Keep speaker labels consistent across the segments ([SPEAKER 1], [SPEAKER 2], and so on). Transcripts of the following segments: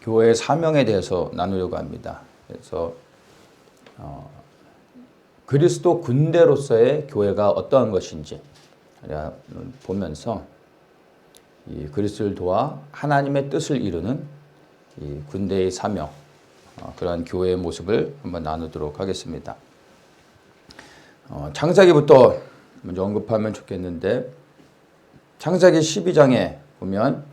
[SPEAKER 1] 교회의 사명에 대해서 나누려고 합니다. 그래서 그리스도 군대로서의 교회가 어떠한 것인지 보면서 이 그리스도를 도와 하나님의 뜻을 이루는 이 군대의 사명, 그러한 교회의 모습을 한번 나누도록 하겠습니다. 창세기부터 먼저 언급하면 좋겠는데, 창세기 12장에 보면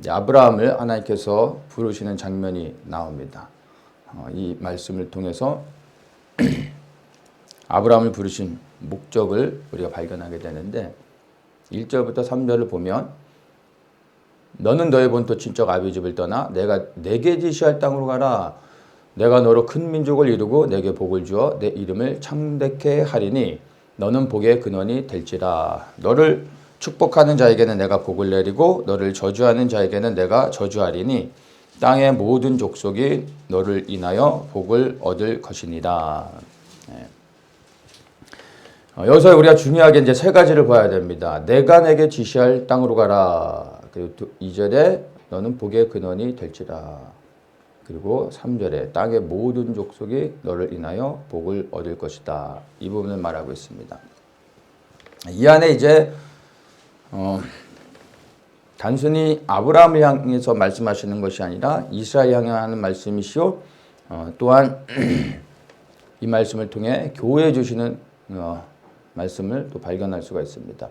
[SPEAKER 1] 아브라함을 하나님께서 부르시는 장면이 나옵니다. 이 말씀을 통해서 아브라함을 부르신 목적을 우리가 발견하게 되는데, 1절부터 3절을 보면 너는 너의 본토 친척 아비 집을 떠나 내가 내게 지시할 땅으로 가라. 내가 너로 큰 민족을 이루고 내게 복을 주어 내 이름을 창대케 하리니 너는 복의 근원이 될지라. 너를 축복하는 자에게는 내가 복을 내리고 너를 저주하는 자에게는 내가 저주하리니 땅의 모든 족속이 너를 인하여 복을 얻을 것이니라. 여기서 우리가 중요하게 이제 세 가지를 봐야 됩니다. 내가 내게 지시할 땅으로 가라. 그리고 2절에 너는 복의 근원이 될지라. 그리고 3절에 땅의 모든 족속이 너를 인하여 복을 얻을 것이다. 이 부분을 말하고 있습니다. 이 안에 이제 단순히 아브라함을 향해서 말씀하시는 것이 아니라 이스라엘 향해 하는 말씀이시오. 또한 이 말씀을 통해 교회에 주시는 말씀을 또 발견할 수가 있습니다.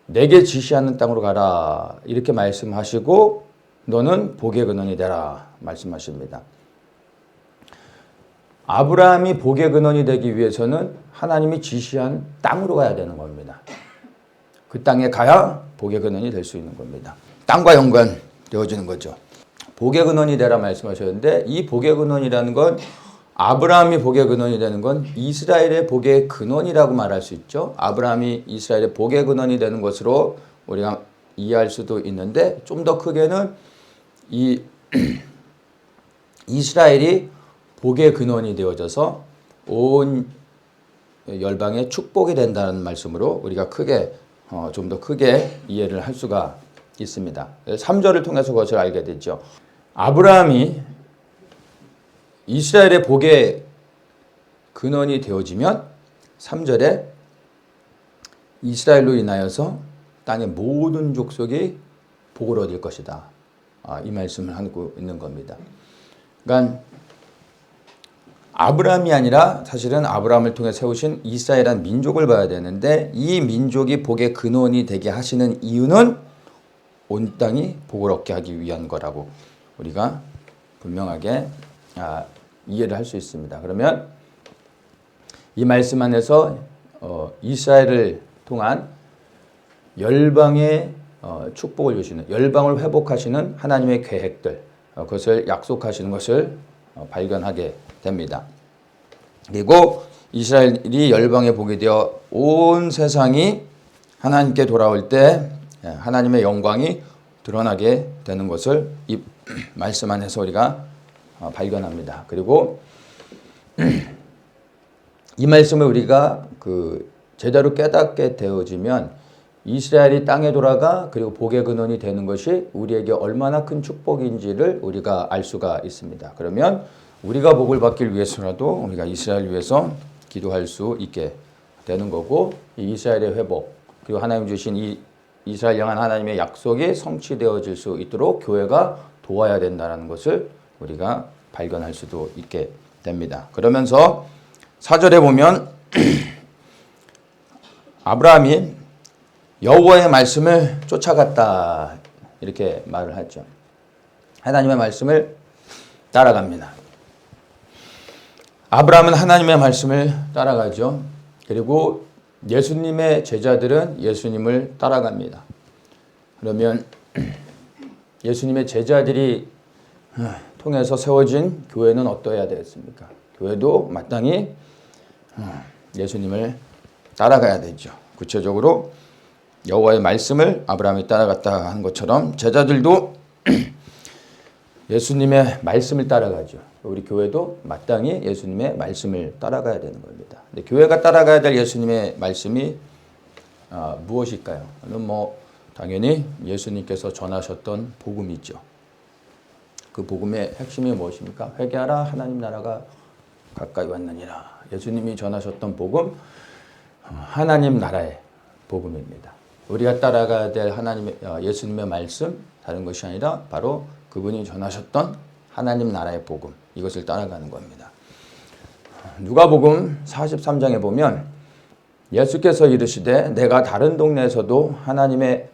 [SPEAKER 1] 내게 지시하는 땅으로 가라 이렇게 말씀하시고 너는 복의 근원이 되라 말씀하십니다. 아브라함이 복의 근원이 되기 위해서는 하나님이 지시한 땅으로 가야 되는 겁니다. 그 땅에 가야 복의 근원이 될 수 있는 겁니다. 땅과 연관되어지는 거죠. 복의 근원이 되라 말씀하셨는데, 이 복의 근원이라는 건 아브라함이 복의 근원이 되는 건 이스라엘의 복의 근원이라고 말할 수 있죠. 아브라함이 이스라엘의 복의 근원이 되는 것으로 우리가 이해할 수도 있는데, 좀 더 크게는 이 이스라엘이 복의 근원이 되어져서 온 열방의 축복이 된다는 말씀으로 우리가 크게 좀 더 크게 이해를 할 수가 있습니다. 3절을 통해서 그것을 알게 되죠. 아브라함이 이스라엘의 복의 근원이 되어지면 3절에 이스라엘로 인하여서 땅의 모든 족속이 복을 얻을 것이다. 이 말씀을 하고 있는 겁니다. 그러니까 아브라함이 아니라 사실은 아브라함을 통해 세우신 이스라엘이라는 민족을 봐야 되는데, 이 민족이 복의 근원이 되게 하시는 이유는 온 땅이 복을 얻게 하기 위한 거라고 우리가 분명하게 이해를 할 수 있습니다. 그러면 이 말씀 안에서 이스라엘을 통한 열방의 축복을 주시는, 열방을 회복하시는 하나님의 계획들, 그것을 약속하시는 것을 발견하게 됩니다. 그리고 이스라엘이 열방의 복이 되어 온 세상이 하나님께 돌아올 때 하나님의 영광이 드러나게 되는 것을 이 말씀 안에서 우리가 발견합니다. 그리고 이 말씀을 우리가 제대로 깨닫게 되어지면 이스라엘이 땅에 돌아가 그리고 복의 근원이 되는 것이 우리에게 얼마나 큰 축복인지를 우리가 알 수가 있습니다. 그러면 우리가 복을 받기 위해서라도 우리가 이스라엘 위해서 기도할 수 있게 되는 거고, 이 이스라엘의 회복 그리고 하나님 주신 이 이스라엘 향한 하나님의 약속이 성취되어질 수 있도록 교회가 도와야 된다는 것을 우리가 발견할 수도 있게 됩니다. 그러면서 4절에 보면 아브라함이 여호와의 말씀을 쫓아갔다 이렇게 말을 하죠. 하나님의 말씀을 따라갑니다. 아브라함은 하나님의 말씀을 따라가죠. 그리고 예수님의 제자들은 예수님을 따라갑니다. 그러면 예수님의 제자들이 통해서 세워진 교회는 어떠해야 되겠습니까? 교회도 마땅히 예수님을 따라가야 되죠. 구체적으로 여호와의 말씀을 아브라함이 따라갔다 하는 것처럼 제자들도 예수님의 말씀을 따라가죠. 우리 교회도 마땅히 예수님의 말씀을 따라가야 되는 겁니다. 근데 교회가 따라가야 될 예수님의 말씀이 무엇일까요? 당연히 예수님께서 전하셨던 복음이죠. 그 복음의 핵심이 무엇입니까? 회개하라, 하나님 나라가 가까이 왔느니라. 예수님이 전하셨던 복음, 하나님 나라의 복음입니다. 우리가 따라가야 될 예수님의 말씀, 다른 것이 아니라 바로 그분이 전하셨던 하나님 나라의 복음, 이것을 따라가는 겁니다. 누가복음 43장에 보면 예수께서 이르시되 내가 다른 동네에서도 하나님의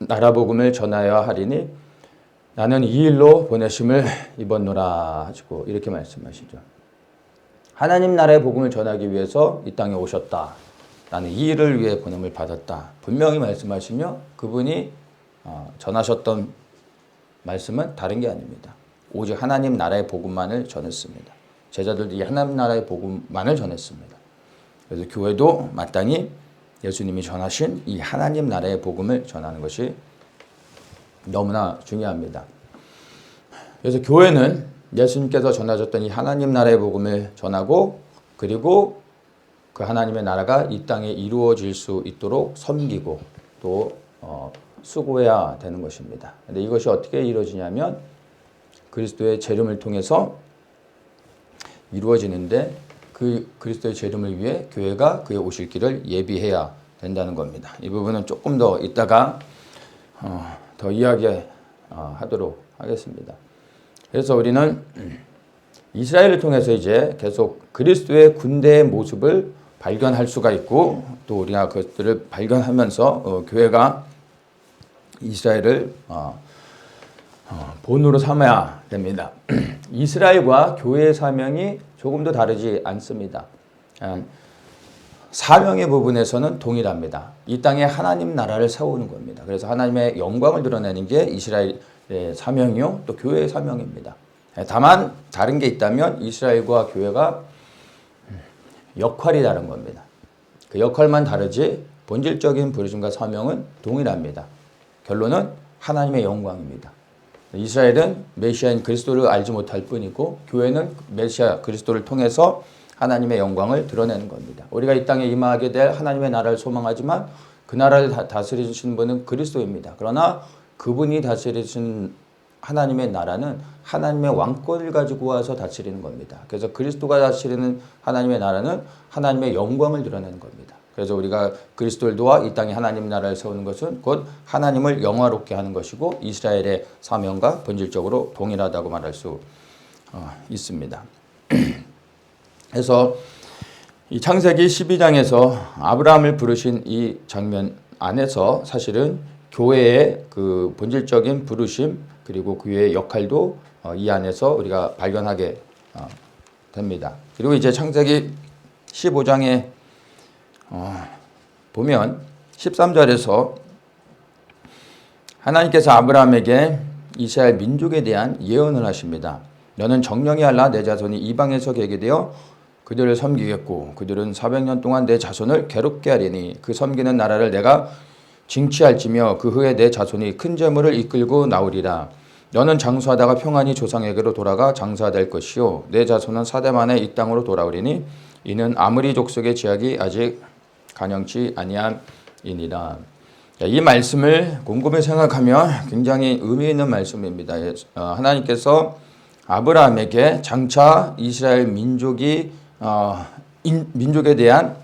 [SPEAKER 1] 나라 복음을 전하여야 하리니 나는 이 일로 보내심을 입었노라 하시고 이렇게 말씀하시죠. 하나님 나라의 복음을 전하기 위해서 이 땅에 오셨다. 나는 이 일을 위해 보냄을 받았다. 분명히 말씀하시며 그분이 전하셨던 말씀은 다른 게 아닙니다. 오직 하나님 나라의 복음만을 전했습니다. 제자들도 이 하나님 나라의 복음만을 전했습니다. 그래서 교회도 마땅히 예수님이 전하신 이 하나님 나라의 복음을 전하는 것이 너무나 중요합니다. 그래서 교회는 예수님께서 전하셨던 이 하나님 나라의 복음을 전하고 그리고 그 하나님의 나라가 이 땅에 이루어질 수 있도록 섬기고 또 수고해야 되는 것입니다. 그런데 이것이 어떻게 이루어지냐면 그리스도의 재림을 통해서 이루어지는데 그 그리스도의 재림을 위해 교회가 그의 오실 길을 예비해야 된다는 겁니다. 이 부분은 조금 더 이따가 더 이야기하도록 하겠습니다. 그래서 우리는 이스라엘을 통해서 이제 계속 그리스도의 군대의 모습을 발견할 수가 있고 또 우리가 그것들을 발견하면서 교회가 이스라엘을 본으로 삼아야 됩니다. 이스라엘과 교회의 사명이 조금도 다르지 않습니다. 사명의 부분에서는 동일합니다. 이 땅에 하나님 나라를 세우는 겁니다. 그래서 하나님의 영광을 드러내는 게 이스라엘의 사명이요 또 교회의 사명입니다. 다만 다른 게 있다면 이스라엘과 교회가 역할이 다른 겁니다. 그 역할만 다르지 본질적인 부르심과 사명은 동일합니다. 결론은 하나님의 영광입니다. 이스라엘은 메시아인 그리스도를 알지 못할 뿐이고 교회는 메시아 그리스도를 통해서 하나님의 영광을 드러내는 겁니다. 우리가 이 땅에 임하게 될 하나님의 나라를 소망하지만 그 나라를 다스리시는 분은 그리스도입니다. 그러나 그분이 다스리신 하나님의 나라는 하나님의 왕권을 가지고 와서 다스리는 겁니다. 그래서 그리스도가 다스리는 하나님의 나라는 하나님의 영광을 드러내는 겁니다. 그래서 우리가 그리스도를 도와 이 땅에 하나님 나라를 세우는 것은 곧 하나님을 영화롭게 하는 것이고 이스라엘의 사명과 본질적으로 동일하다고 말할 수 있습니다. 그래서 이 창세기 12장에서 아브라함을 부르신 이 장면 안에서 사실은 교회의 그 본질적인 부르심 그리고 그의 역할도 이 안에서 우리가 발견하게 됩니다. 그리고 이제 창세기 15장에 보면 13절에서 하나님께서 아브라함에게 이스라엘 민족에 대한 예언을 하십니다. 너는 정령이 알라 내 자손이 이방에서 계게 되어 그들을 섬기겠고 그들은 400년 동안 내 자손을 괴롭게 하리니 그 섬기는 나라를 내가 징치할지며 그 후에 내 자손이 큰 재물을 이끌고 나오리라. 너는 장수하다가 평안히 조상에게로 돌아가 장사될 것이요 내 자손은 4대 만에 이 땅으로 돌아오리니 이는 아므리 족속의 지약이 아직 간영치 아니함이니라. 이 말씀을 곰곰이 생각하면 굉장히 의미 있는 말씀입니다. 하나님께서 아브라함에게 장차 이스라엘 민족에 대한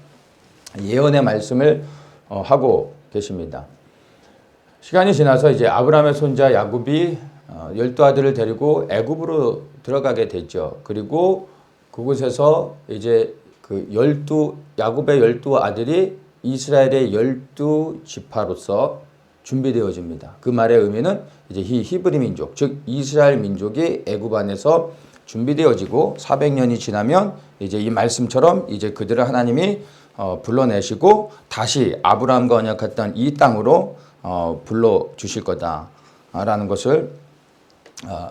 [SPEAKER 1] 예언의 말씀을 하고 계십니다. 시간이 지나서 이제 아브라함의 손자 야곱이 12아들을 데리고 애굽으로 들어가게 됐죠. 그리고 그곳에서 이제 야곱의 12아들이 이스라엘의 12지파로서 준비되어집니다. 그 말의 의미는 이제 히브리 민족, 즉 이스라엘 민족이 애굽 안에서 준비되어지고 400년이 지나면 이제 이 말씀처럼 이제 그들을 하나님이 불러내시고 다시 아브라함과 언약했던 이 땅으로 불러 주실 거다라는 것을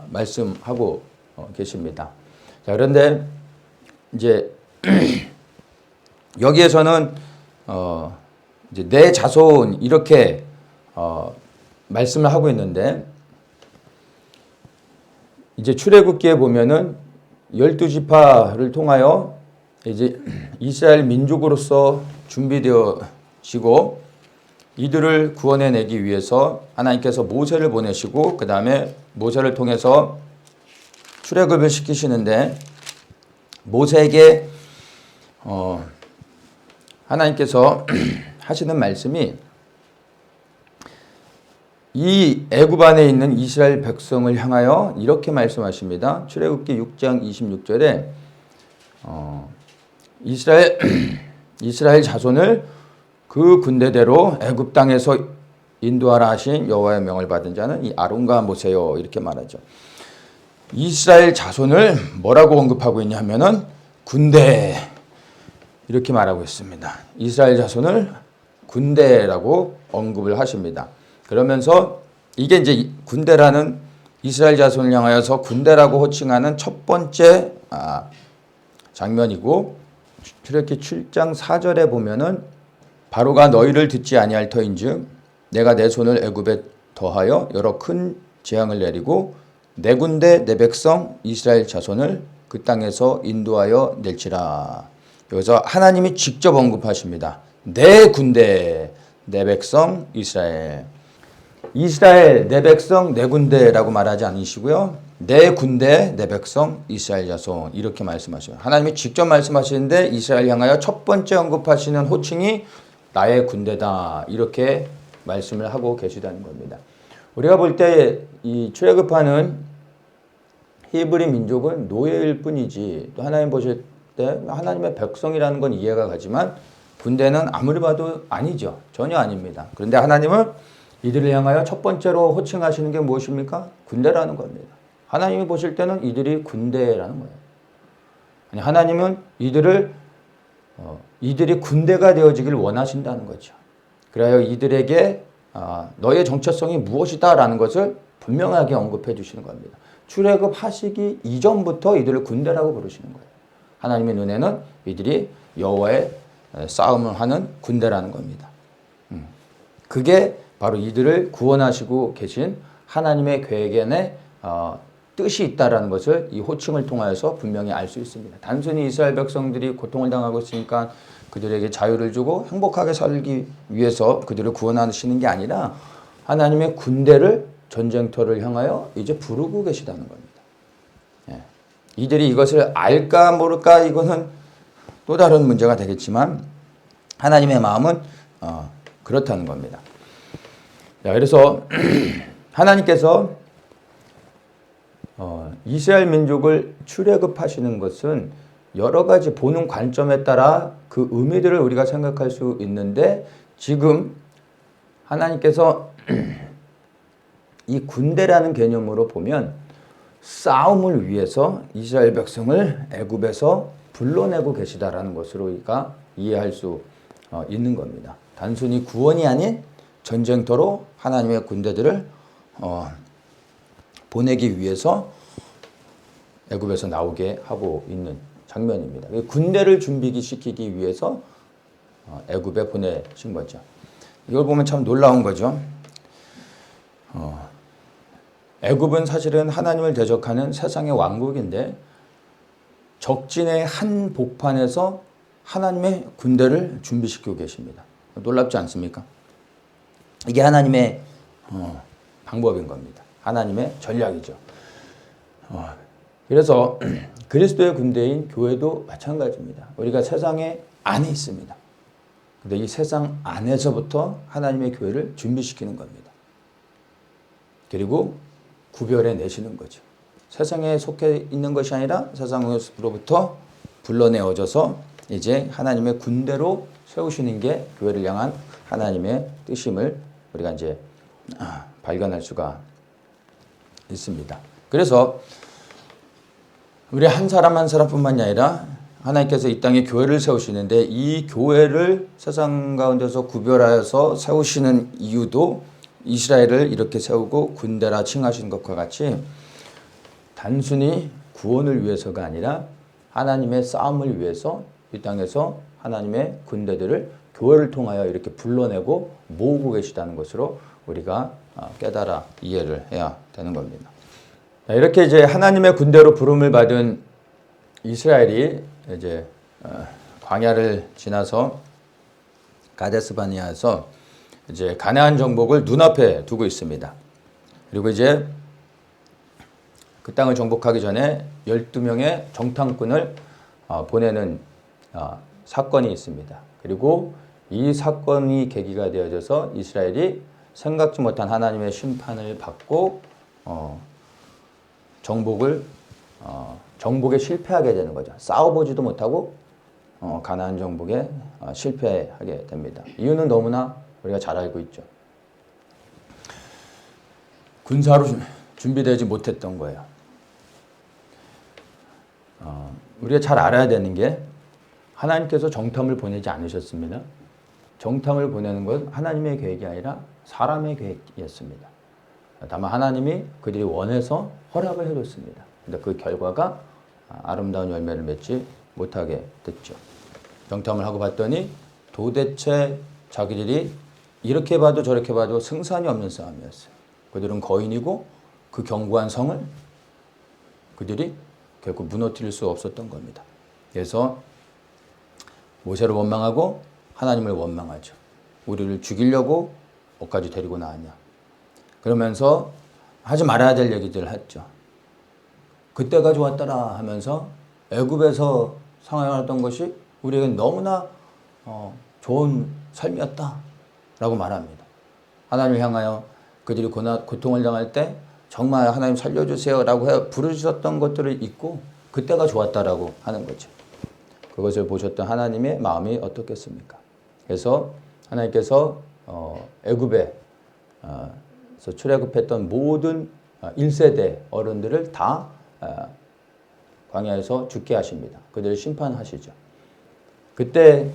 [SPEAKER 1] 말씀하고 계십니다. 자, 그런데 이제 여기에서는 이제 내 자손 이렇게 말씀을 하고 있는데 이제 출애굽기에 보면은 12지파를 통하여 이제 이스라엘 민족으로서 준비되어지고 이들을 구원해내기 위해서 하나님께서 모세를 보내시고 그 다음에 모세를 통해서 출애굽을 시키시는데 모세에게 하나님께서 하시는 말씀이 이 애굽 안에 있는 이스라엘 백성을 향하여 이렇게 말씀하십니다. 출애굽기 6장 26절에 이스라엘 자손을 그 군대대로 애굽 땅에서 인도하라 하신 여호와의 명을 받은 자는 이 아론과 모세요 이렇게 말하죠. 이스라엘 자손을 뭐라고 언급하고 있냐면은 군대 이렇게 말하고 있습니다. 이스라엘 자손을 군대라고 언급을 하십니다. 그러면서 이게 이제 군대라는 이스라엘 자손을 향하여서 군대라고 호칭하는 첫 번째 장면이고 출애굽기 7장 4절에 보면은 바로가 너희를 듣지 아니할 터인즉 내가 내 손을 애굽에 더하여 여러 큰 재앙을 내리고 내 군대 내 백성 이스라엘 자손을 그 땅에서 인도하여 낼지라. 여기서 하나님이 직접 언급하십니다. 내 군대 내 백성 이스라엘 내 백성 내 군대라고 말하지 않으시고요. 내 군대 내 백성 이스라엘 자손 이렇게 말씀하셔요. 하나님이 직접 말씀하시는데 이스라엘 향하여 첫 번째 언급하시는 호칭이 나의 군대다 이렇게 말씀을 하고 계시다는 겁니다. 우리가 볼 때 이 출애굽하는 히브리 민족은 노예일 뿐이지 또 하나님 보실 때 하나님의 백성이라는 건 이해가 가지만 군대는 아무리 봐도 아니죠. 전혀 아닙니다. 그런데 하나님은 이들을 향하여 첫 번째로 호칭하시는 게 무엇입니까? 군대라는 겁니다. 하나님이 보실 때는 이들이 군대라는 거예요. 아니, 하나님은 이들이 군대가 되어지길 원하신다는 거죠. 그래야 이들에게 너의 정체성이 무엇이다라는 것을 분명하게 언급해 주시는 겁니다. 출애굽하시기 이전부터 이들을 군대라고 부르시는 거예요. 하나님의 눈에는 이들이 여호와의 싸움을 하는 군대라는 겁니다. 그게 바로 이들을 구원하시고 계신 하나님의 계획에 뜻이 있다라는 것을 이 호칭을 통하여서 분명히 알 수 있습니다. 단순히 이스라엘 백성들이 고통을 당하고 있으니까 그들에게 자유를 주고 행복하게 살기 위해서 그들을 구원하시는 게 아니라 하나님의 군대를 전쟁터를 향하여 이제 부르고 계시다는 겁니다. 예. 이들이 이것을 알까 모를까 이거는 또 다른 문제가 되겠지만 하나님의 마음은 그렇다는 겁니다. 자, 그래서 하나님께서 이스라엘 민족을 출애굽하시는 것은 여러 가지 보는 관점에 따라 그 의미들을 우리가 생각할 수 있는데 지금 하나님께서 이 군대라는 개념으로 보면 싸움을 위해서 이스라엘 백성을 애굽에서 불러내고 계시다라는 것으로 우리가 이해할 수 있는 겁니다. 단순히 구원이 아닌 전쟁터로 하나님의 군대들을 보내기 위해서 애굽에서 나오게 하고 있는 장면입니다. 군대를 준비시키기 위해서 애굽에 보내신 거죠. 이걸 보면 참 놀라운 거죠. 애굽은 사실은 하나님을 대적하는 세상의 왕국인데 적진의 한 복판에서 하나님의 군대를 준비시키고 계십니다. 놀랍지 않습니까? 이게 하나님의 방법인 겁니다. 하나님의 전략이죠. 그래서 그리스도의 군대인 교회도 마찬가지입니다. 우리가 세상의 안에 있습니다. 근데 이 세상 안에서부터 하나님의 교회를 준비시키는 겁니다. 그리고 구별해 내시는 거죠. 세상에 속해 있는 것이 아니라 세상으로부터 불러내어져서 이제 하나님의 군대로 세우시는 게 교회를 향한 하나님의 뜻임을 우리가 이제 발견할 수가 있습니다. 그래서 우리 한 사람 한 사람뿐만이 아니라 하나님께서 이 땅에 교회를 세우시는데 이 교회를 세상 가운데서 구별하여서 세우시는 이유도 이스라엘을 이렇게 세우고 군대라 칭하신 것과 같이 단순히 구원을 위해서가 아니라 하나님의 싸움을 위해서 이 땅에서 하나님의 군대들을 교회를 통하여 이렇게 불러내고 모으고 계시다는 것으로 우리가 깨달아 이해를 해야 되는 겁니다. 이렇게 이제 하나님의 군대로 부름을 받은 이스라엘이 이제 광야를 지나서 가데스 바네아에서 이제 가나안 정복을 눈앞에 두고 있습니다. 그리고 이제 그 땅을 정복하기 전에 12명의 정탐꾼을 보내는 사건이 있습니다. 그리고 이 사건이 계기가 되어져서 이스라엘이 생각지 못한 하나님의 심판을 받고 정복에 실패하게 되는 거죠. 싸워보지도 못하고 가나안 정복에 실패하게 됩니다. 이유는 너무나 우리가 잘 알고 있죠. 군사로 준비되지 못했던 거예요. 우리가 잘 알아야 되는 게 하나님께서 정탐을 보내지 않으셨습니다. 정탐을 보내는 건 하나님의 계획이 아니라 사람의 계획이었습니다. 다만 하나님이 그들이 원해서 허락을 해줬습니다. 근데 그 결과가 아름다운 열매를 맺지 못하게 됐죠. 정탐을 하고 봤더니 도대체 자기들이 이렇게 봐도 저렇게 봐도 승산이 없는 싸움이었어요. 그들은 거인이고 그 견고한 성을 그들이 결국 무너뜨릴 수 없었던 겁니다. 그래서 모세를 원망하고 하나님을 원망하죠. 우리를 죽이려고 어디까지 데리고 나왔냐. 그러면서 하지 말아야 될 얘기들을 했죠. 그때가 좋았더라 하면서 애굽에서 생활했던 것이 우리에겐 너무나 좋은 삶이었다 라고 말합니다. 하나님을 향하여 그들이 고통을 당할 때 정말 하나님 살려주세요 라고 부르셨던 것들을 잊고 그때가 좋았다라고 하는 거죠. 그것을 보셨던 하나님의 마음이 어떻겠습니까? 그래서 하나님께서 애굽에서 출애굽했던 모든 1세대 어른들을 다 광야에서 죽게 하십니다. 그들을 심판하시죠. 그때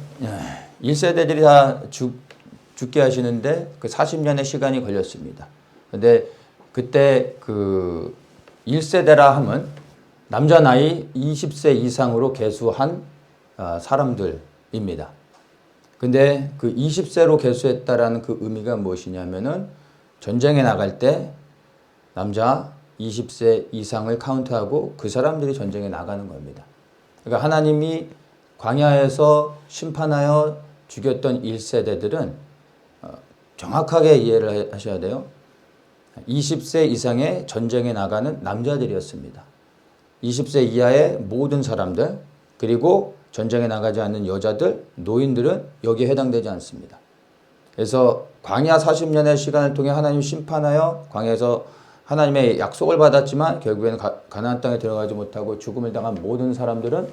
[SPEAKER 1] 1세대들이 다 죽게 하시는데 그 40년의 시간이 걸렸습니다. 근데 그때 그 1세대라 함은 남자 나이 20세 이상으로 계수한 사람들입니다. 근데 그 20세로 계수했다라는 그 의미가 무엇이냐면은 전쟁에 나갈 때 남자 20세 이상을 카운트하고 그 사람들이 전쟁에 나가는 겁니다. 그러니까 하나님이 광야에서 심판하여 죽였던 1세대들은 정확하게 이해를 하셔야 돼요. 20세 이상의 전쟁에 나가는 남자들이었습니다. 20세 이하의 모든 사람들 그리고 전쟁에 나가지 않는 여자들, 노인들은 여기에 해당되지 않습니다. 그래서 광야 40년의 시간을 통해 하나님 심판하여 광야에서 하나님의 약속을 받았지만 결국에는 가나안 땅에 들어가지 못하고 죽음을 당한 모든 사람들은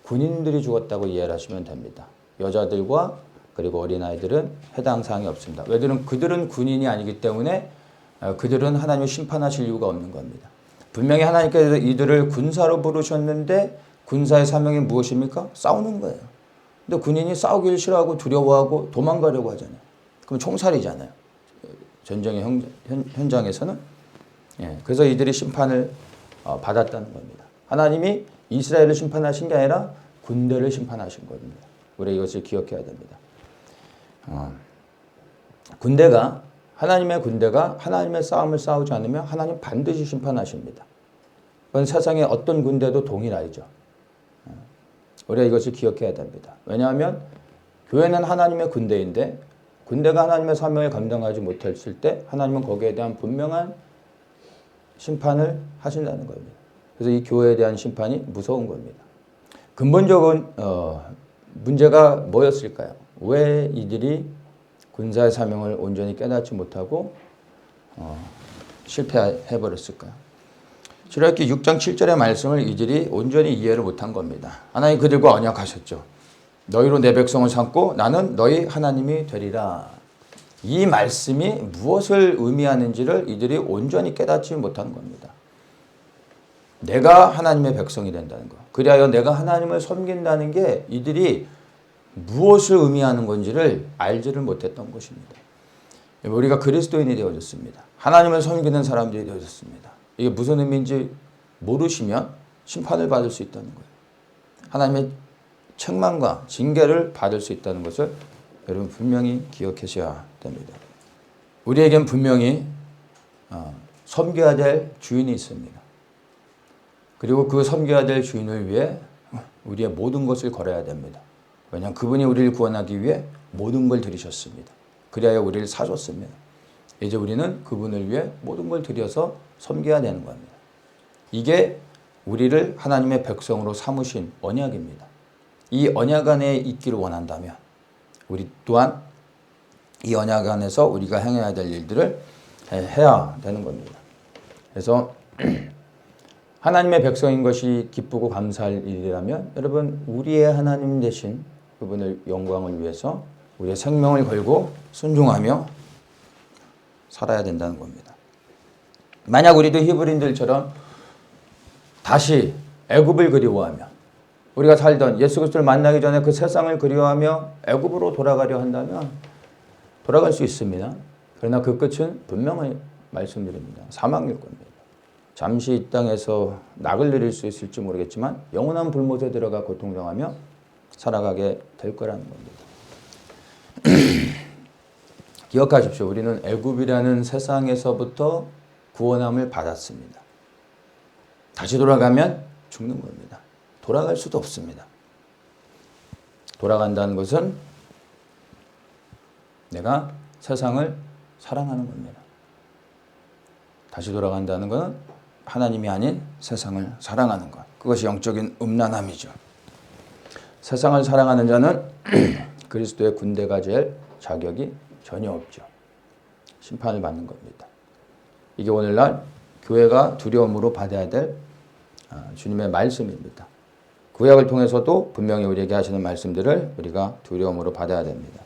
[SPEAKER 1] 군인들이 죽었다고 이해를 하시면 됩니다. 여자들과 그리고 어린아이들은 해당 사항이 없습니다. 왜냐하면 그들은 군인이 아니기 때문에 그들은 하나님을 심판하실 이유가 없는 겁니다. 분명히 하나님께서 이들을 군사로 부르셨는데 군사의 사명이 무엇입니까? 싸우는 거예요. 근데 군인이 싸우기를 싫어하고 두려워하고 도망가려고 하잖아요. 그럼 총살이잖아요. 전쟁의 현장에서는. 그래서 이들이 심판을 받았다는 겁니다. 하나님이 이스라엘을 심판하신 게 아니라 군대를 심판하신 겁니다. 우리 이것을 기억해야 됩니다. 하나님의 군대가 하나님의 싸움을 싸우지 않으면 하나님 반드시 심판하십니다. 그건 세상의 어떤 군대도 동일하죠. 우리가 이것을 기억해야 됩니다. 왜냐하면 교회는 하나님의 군대인데 군대가 하나님의 사명을 감당하지 못했을 때 하나님은 거기에 대한 분명한 심판을 하신다는 겁니다. 그래서 이 교회에 대한 심판이 무서운 겁니다. 근본적인 문제가 뭐였을까요? 왜 이들이 군사의 사명을 온전히 깨닫지 못하고 실패해버렸을까요? 출애굽기 6장 7절의 말씀을 이들이 온전히 이해를 못한 겁니다. 하나님 그들과 언약하셨죠. 너희로 내 백성을 삼고 나는 너희 하나님이 되리라. 이 말씀이 무엇을 의미하는지를 이들이 온전히 깨닫지 못한 겁니다. 내가 하나님의 백성이 된다는 것. 그리하여 내가 하나님을 섬긴다는 게 이들이 무엇을 의미하는 건지를 알지를 못했던 것입니다. 우리가 그리스도인이 되어졌습니다. 하나님을 섬기는 사람들이 되어졌습니다. 이게 무슨 의미인지 모르시면 심판을 받을 수 있다는 거예요. 하나님의 책망과 징계를 받을 수 있다는 것을 여러분 분명히 기억하셔야 됩니다. 우리에겐 분명히 섬겨야 될 주인이 있습니다. 그리고 그 섬겨야 될 주인을 위해 우리의 모든 것을 걸어야 됩니다. 왜냐하면 그분이 우리를 구원하기 위해 모든 걸 들이셨습니다. 그리하여 우리를 사줬습니다. 이제 우리는 그분을 위해 모든 걸 들여서 섬겨야 되는 겁니다. 이게 우리를 하나님의 백성으로 삼으신 언약입니다. 이 언약 안에 있기를 원한다면 우리 또한 이 언약 안에서 우리가 행해야 될 일들을 해야 되는 겁니다. 그래서 하나님의 백성인 것이 기쁘고 감사할 일이라면 여러분 우리의 하나님 되신 그분의 영광을 위해서 우리의 생명을 걸고 순종하며 살아야 된다는 겁니다. 만약 우리도 히브리인들처럼 다시 애굽을 그리워하며 우리가 살던 예수 그리스도를 만나기 전에 그 세상을 그리워하며 애굽으로 돌아가려 한다면 돌아갈 수 있습니다. 그러나 그 끝은 분명히 말씀드립니다. 사망일 겁니다. 잠시 이 땅에서 낙을 누릴 수 있을지 모르겠지만 영원한 불못에 들어가 고통당하며 살아가게 될 거라는 겁니다. 기억하십시오. 우리는 애굽이라는 세상에서부터 구원함을 받았습니다. 다시 돌아가면 죽는 겁니다. 돌아갈 수도 없습니다. 돌아간다는 것은 내가 세상을 사랑하는 겁니다. 다시 돌아간다는 것은 하나님이 아닌 세상을 사랑하는 것. 그것이 영적인 음란함이죠. 세상을 사랑하는 자는 그리스도의 군대가 될 자격이 전혀 없죠. 심판을 받는 겁니다. 이게 오늘날 교회가 두려움으로 받아야 될 주님의 말씀입니다. 구약을 통해서도 분명히 우리에게 하시는 말씀들을 우리가 두려움으로 받아야 됩니다.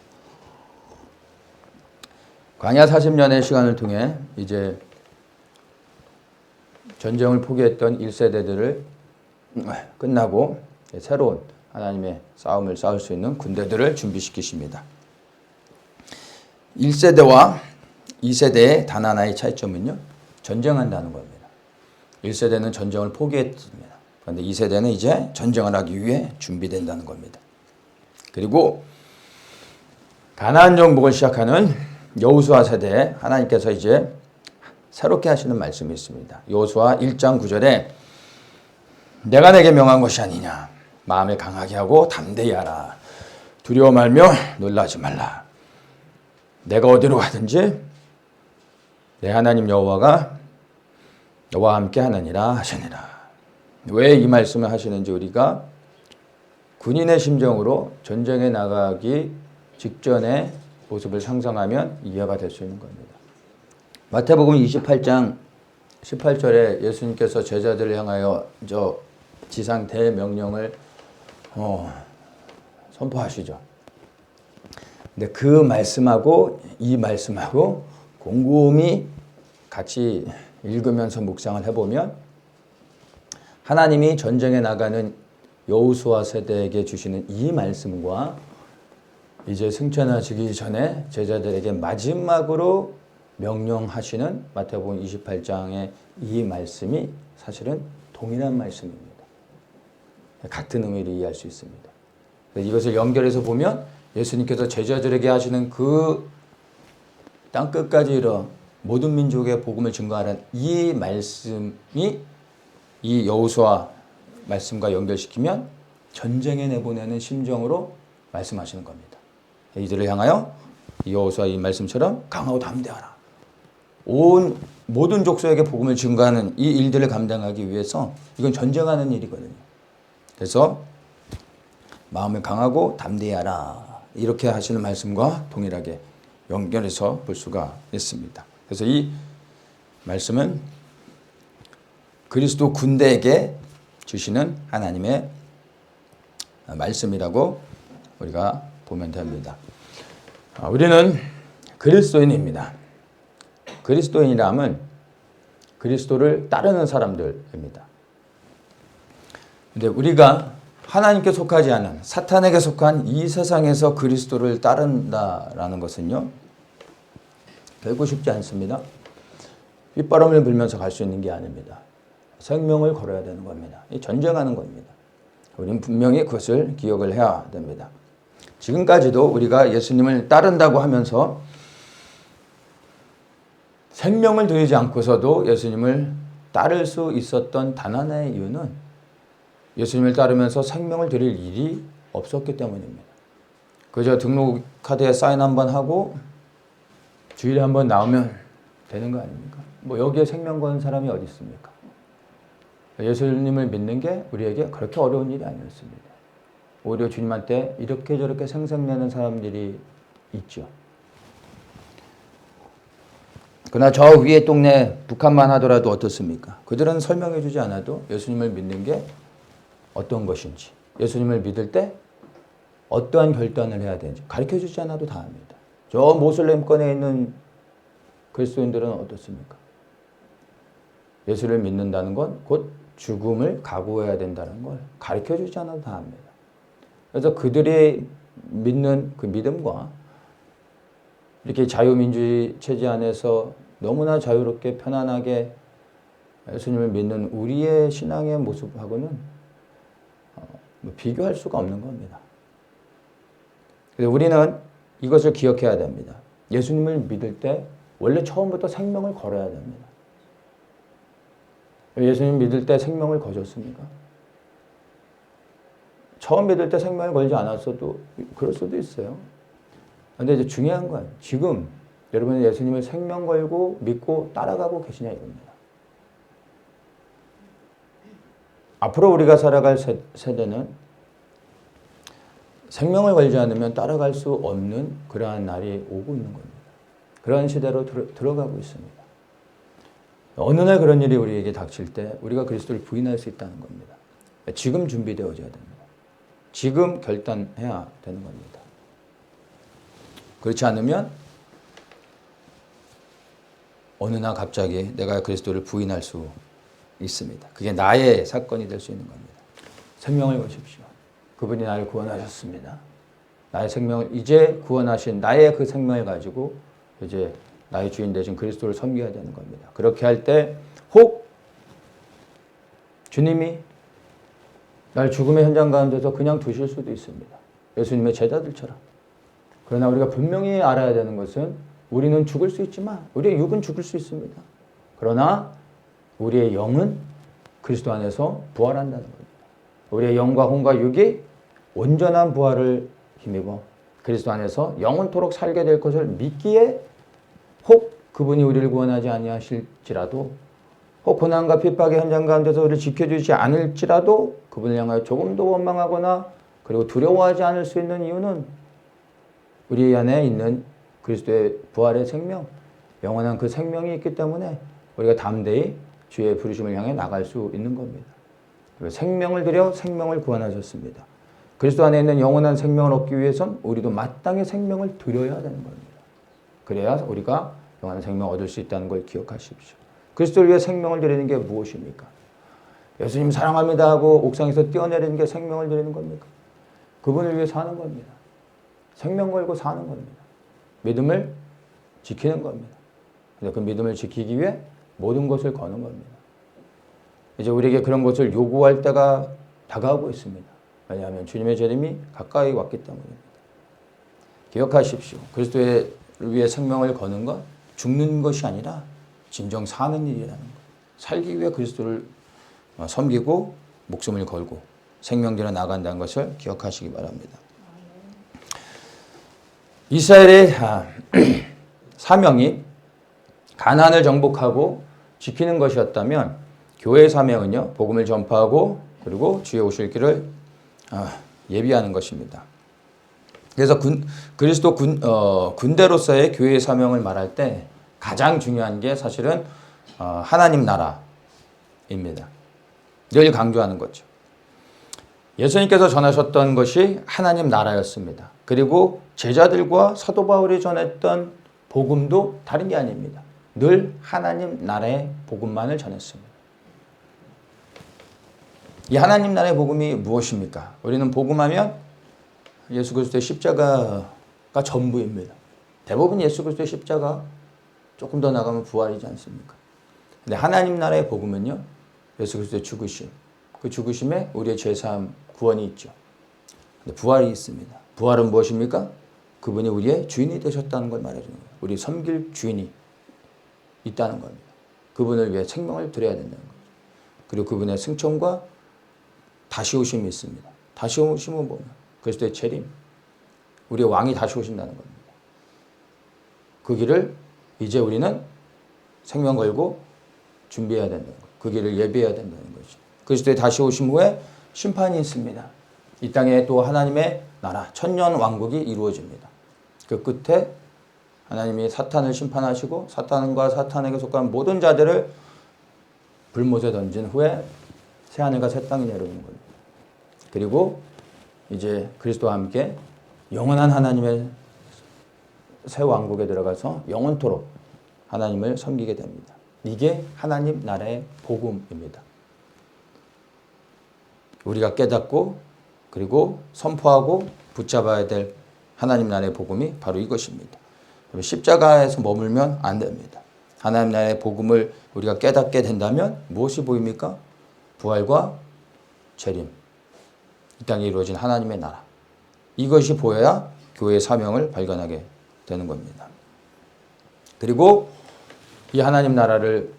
[SPEAKER 1] 광야 40년의 시간을 통해 이제 전쟁을 포기했던 1세대들을 끝나고 새로운 하나님의 싸움을 싸울 수 있는 군대들을 준비시키십니다. 1세대와 2세대의 단 하나의 차이점은요, 전쟁한다는 겁니다. 1세대는 전쟁을 포기했습니다. 그런데 2세대는 이제 전쟁을 하기 위해 준비된다는 겁니다. 그리고 가나안 정복을 시작하는 여호수아 세대에 하나님께서 이제 새롭게 하시는 말씀이 있습니다. 여호수아 1장 9절에 내가 내게 명한 것이 아니냐. 마음을 강하게 하고 담대히 하라. 두려워 말며 놀라지 말라. 내가 어디로 가든지 내 하나님 여호와가 너와 함께 하느니라 하시니라. 왜 이 말씀을 하시는지 우리가 군인의 심정으로 전쟁에 나가기 직전의 모습을 상상하면 이해가 될 수 있는 겁니다. 마태복음 28장 18절에 예수님께서 제자들을 향하여 저 지상 대명령을 선포하시죠. 근데 그 말씀하고 이 말씀하고 곰곰이 같이 읽으면서 묵상을 해보면 하나님이 전쟁에 나가는 여호수아 세대에게 주시는 이 말씀과 이제 승천하시기 전에 제자들에게 마지막으로 명령하시는 마태복음 28장의 이 말씀이 사실은 동일한 말씀입니다. 같은 의미를 이해할 수 있습니다. 이것을 연결해서 보면 예수님께서 제자들에게 하시는 그 땅끝까지 이르러 모든 민족의 복음을 증거하라는 이 말씀이 이 여호수아 말씀과 연결시키면 전쟁에 내보내는 심정으로 말씀하시는 겁니다. 이들을 향하여 여호수아 이 말씀처럼 강하고 담대하라. 모든 족속에게 복음을 증거하는 이 일들을 감당하기 위해서 이건 전쟁하는 일이거든요. 그래서 마음을 강하고 담대하라. 이렇게 하시는 말씀과 동일하게 연결해서 볼 수가 있습니다. 그래서 이 말씀은 그리스도 군대에게 주시는 하나님의 말씀이라고 우리가 보면 됩니다. 우리는 그리스도인입니다. 그리스도인이라면 그리스도를 따르는 사람들입니다. 근데 우리가 하나님께 속하지 않은 사탄에게 속한 이 세상에서 그리스도를 따른다라는 것은요, 결코 쉽지 않습니다. 휘바람을 불면서 갈 수 있는 게 아닙니다. 생명을 걸어야 되는 겁니다. 전쟁하는 겁니다. 우리는 분명히 그것을 기억을 해야 됩니다. 지금까지도 우리가 예수님을 따른다고 하면서 생명을 들이지 않고서도 예수님을 따를 수 있었던 단 하나의 이유는 예수님을 따르면서 생명을 드릴 일이 없었기 때문입니다. 그저 등록카드에 사인 한번 하고 주일에 한번 나오면 되는 거 아닙니까? 뭐 여기에 생명 거는 사람이 어디 있습니까? 예수님을 믿는 게 우리에게 그렇게 어려운 일이 아니었습니다. 오히려 주님한테 이렇게 저렇게 생색내는 사람들이 있죠. 그러나 저 위에 동네 북한만 하더라도 어떻습니까? 그들은 설명해 주지 않아도 예수님을 믿는 게 어떤 것인지, 예수님을 믿을 때 어떠한 결단을 해야 되는지 가르쳐 주지 않아도 다 압니다. 저 모슬렘권에 있는 그리스도인들은 어떻습니까? 예수를 믿는다는 건 곧 죽음을 각오해야 된다는 걸 가르쳐 주지 않아도 다 압니다. 그래서 그들이 믿는 그 믿음과 이렇게 자유민주주의 체제 안에서 너무나 자유롭게 편안하게 예수님을 믿는 우리의 신앙의 모습하고는 비교할 수가 없는 겁니다. 그래서 우리는 이것을 기억해야 됩니다. 예수님을 믿을 때 원래 처음부터 생명을 걸어야 됩니다. 예수님 믿을 때 생명을 거셨습니까? 처음 믿을 때 생명을 걸지 않았어도 그럴 수도 있어요. 그런데 이제 중요한 건 지금 여러분이 예수님을 생명 걸고 믿고 따라가고 계시냐 이겁니다. 앞으로 우리가 살아갈 세대는 생명을 걸지 않으면 따라갈 수 없는 그러한 날이 오고 있는 겁니다. 그러한 시대로 들어가고 있습니다. 어느 날 그런 일이 우리에게 닥칠 때 우리가 그리스도를 부인할 수 있다는 겁니다. 지금 준비되어져야 됩니다. 지금 결단해야 되는 겁니다. 그렇지 않으면 어느 날 갑자기 내가 그리스도를 부인할 수 있습니다. 그게 나의 사건이 될 수 있는 겁니다. 생명을 거십시오. 그분이 나를 구원하셨습니다. 나의 생명을 이제 구원하신 나의 그 생명을 가지고 이제 나의 주인 되신 그리스도를 섬겨야 되는 겁니다. 그렇게 할 때 혹 주님이 날 죽음의 현장 가운데서 그냥 두실 수도 있습니다. 예수님의 제자들처럼. 그러나 우리가 분명히 알아야 되는 것은 우리는 죽을 수 있지만 우리의 육은 죽을 수 있습니다. 그러나 우리의 영은 그리스도 안에서 부활한다는 겁니다. 우리의 영과 혼과 육이 온전한 부활을 힘입어 그리스도 안에서 영원토록 살게 될 것을 믿기에 혹 그분이 우리를 구원하지 아니하실지라도 혹 고난과 핍박의 현장 가운데서 우리를 지켜주지 않을지라도 그분을 향하여 조금도 원망하거나 그리고 두려워하지 않을 수 있는 이유는 우리 안에 있는 그리스도의 부활의 생명, 영원한 그 생명이 있기 때문에 우리가 담대히 주의 부르심을 향해 나갈 수 있는 겁니다. 생명을 들여 생명을 구원하셨습니다. 그리스도 안에 있는 영원한 생명을 얻기 위해선 우리도 마땅히 생명을 드려야 되는 겁니다. 그래야 우리가 영원한 생명을 얻을 수 있다는 걸 기억하십시오. 그리스도를 위해 생명을 드리는 게 무엇입니까? 예수님 사랑합니다 하고 옥상에서 뛰어내리는 게 생명을 드리는 겁니까? 그분을 위해 사는 겁니다. 생명 걸고 사는 겁니다. 믿음을 지키는 겁니다. 그 믿음을 지키기 위해 모든 것을 거는 겁니다. 이제 우리에게 그런 것을 요구할 때가 다가오고 있습니다. 왜냐하면 주님의 재림이 가까이 왔기 때문입니다. 기억하십시오. 그리스도를 위해 생명을 거는 건 죽는 것이 아니라 진정 사는 일이라는 것. 살기 위해 그리스도를 섬기고 목숨을 걸고 생명 들여 나간다는 것을 기억하시기 바랍니다. 이스라엘의 사명이 가나안을 정복하고 지키는 것이었다면 교회의 사명은요, 복음을 전파하고 그리고 주의 오실 길을 예비하는 것입니다. 그래서 그리스도 군대로서의 교회의 사명을 말할 때 가장 중요한 게 사실은 하나님 나라입니다. 늘 강조하는 거죠. 예수님께서 전하셨던 것이 하나님 나라였습니다. 그리고 제자들과 사도 바울이 전했던 복음도 다른 게 아닙니다. 늘 하나님 나라의 복음만을 전했습니다. 이 하나님 나라의 복음이 무엇입니까? 우리는 복음하면 예수 그리스도의 십자가가 전부입니다. 대부분 예수 그리스도의 십자가 조금 더 나가면 부활이지 않습니까? 근데 하나님 나라의 복음은요, 예수 그리스도의 죽으심, 그 죽으심에 우리의 죄사함, 구원이 있죠. 근데 부활이 있습니다. 부활은 무엇입니까? 그분이 우리의 주인이 되셨다는 걸 말해주는 거예요. 우리 섬길 주인이 있다는 겁니다. 그분을 위해 생명을 드려야 된다는 거죠. 그리고 그분의 승천과 다시 오심이 있습니다. 다시 오심은 뭐냐? 그리스도의 재림. 우리의 왕이 다시 오신다는 겁니다. 그 길을 이제 우리는 생명 걸고 준비해야 된다는 거예요. 그 길을 예비해야 된다는 거죠. 그리스도의 다시 오심 후에 심판이 있습니다. 이 땅에 또 하나님의 나라 천년 왕국이 이루어집니다. 그 끝에 하나님이 사탄을 심판하시고 사탄과 사탄에게 속한 모든 자들을 불못에 던진 후에 새하늘과 새 땅이 내려오는 겁니다. 그리고 이제 그리스도와 함께 영원한 하나님의 새 왕국에 들어가서 영원토록 하나님을 섬기게 됩니다. 이게 하나님 나라의 복음입니다. 우리가 깨닫고 그리고 선포하고 붙잡아야 될 하나님 나라의 복음이 바로 이것입니다. 십자가에서 머물면 안 됩니다. 하나님 나라의 복음을 우리가 깨닫게 된다면 무엇이 보입니까? 부활과 재림, 이 땅에 이루어진 하나님의 나라. 이것이 보여야 교회의 사명을 발견하게 되는 겁니다. 그리고 이 하나님 나라를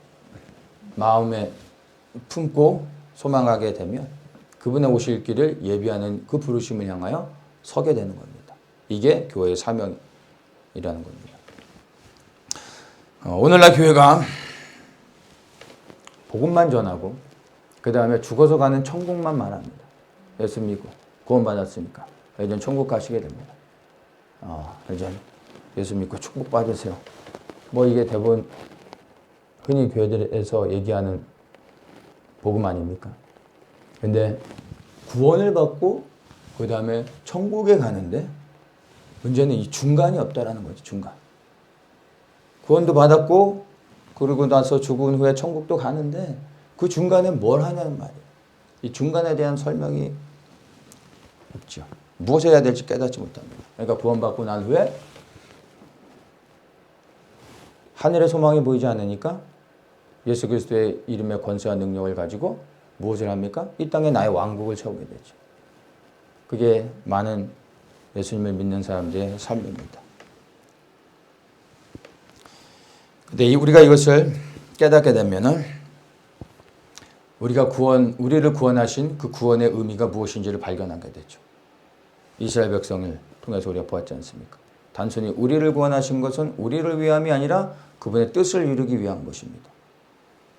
[SPEAKER 1] 마음에 품고 소망하게 되면 그분의 오실 길을 예비하는 그 부르심을 향하여 서게 되는 겁니다. 이게 교회의 사명이라는 겁니다. 오늘날 교회가 복음만 전하고 그 다음에 죽어서 가는 천국만 말합니다. 예수 믿고 구원받았으니까 이제 천국 가시게 됩니다. 이제 예수 믿고 축복 받으세요. 뭐 이게 대부분 흔히 교회들에서 얘기하는 복음 아닙니까? 근데 구원을 받고 그 다음에 천국에 가는데 문제는 이 중간이 없다라는 거죠. 중간. 구원도 받았고 그러고 나서 죽은 후에 천국도 가는데 그 중간에 뭘 하냐는 말이에요. 이 중간에 대한 설명이 없죠. 무엇을 해야 될지 깨닫지 못합니다. 그러니까 구원받고 난 후에 하늘의 소망이 보이지 않으니까 예수 그리스도의 이름의 권세와 능력을 가지고 무엇을 합니까? 이 땅에 나의 왕국을 세우게 되죠. 그게 많은 예수님을 믿는 사람들의 삶입니다. 근데 우리가 이것을 깨닫게 되면은 우리를 구원하신 그 구원의 의미가 무엇인지를 발견하게 되죠. 이스라엘 백성을 통해서 우리가 보았지 않습니까? 단순히 우리를 구원하신 것은 우리를 위함이 아니라 그분의 뜻을 이루기 위한 것입니다.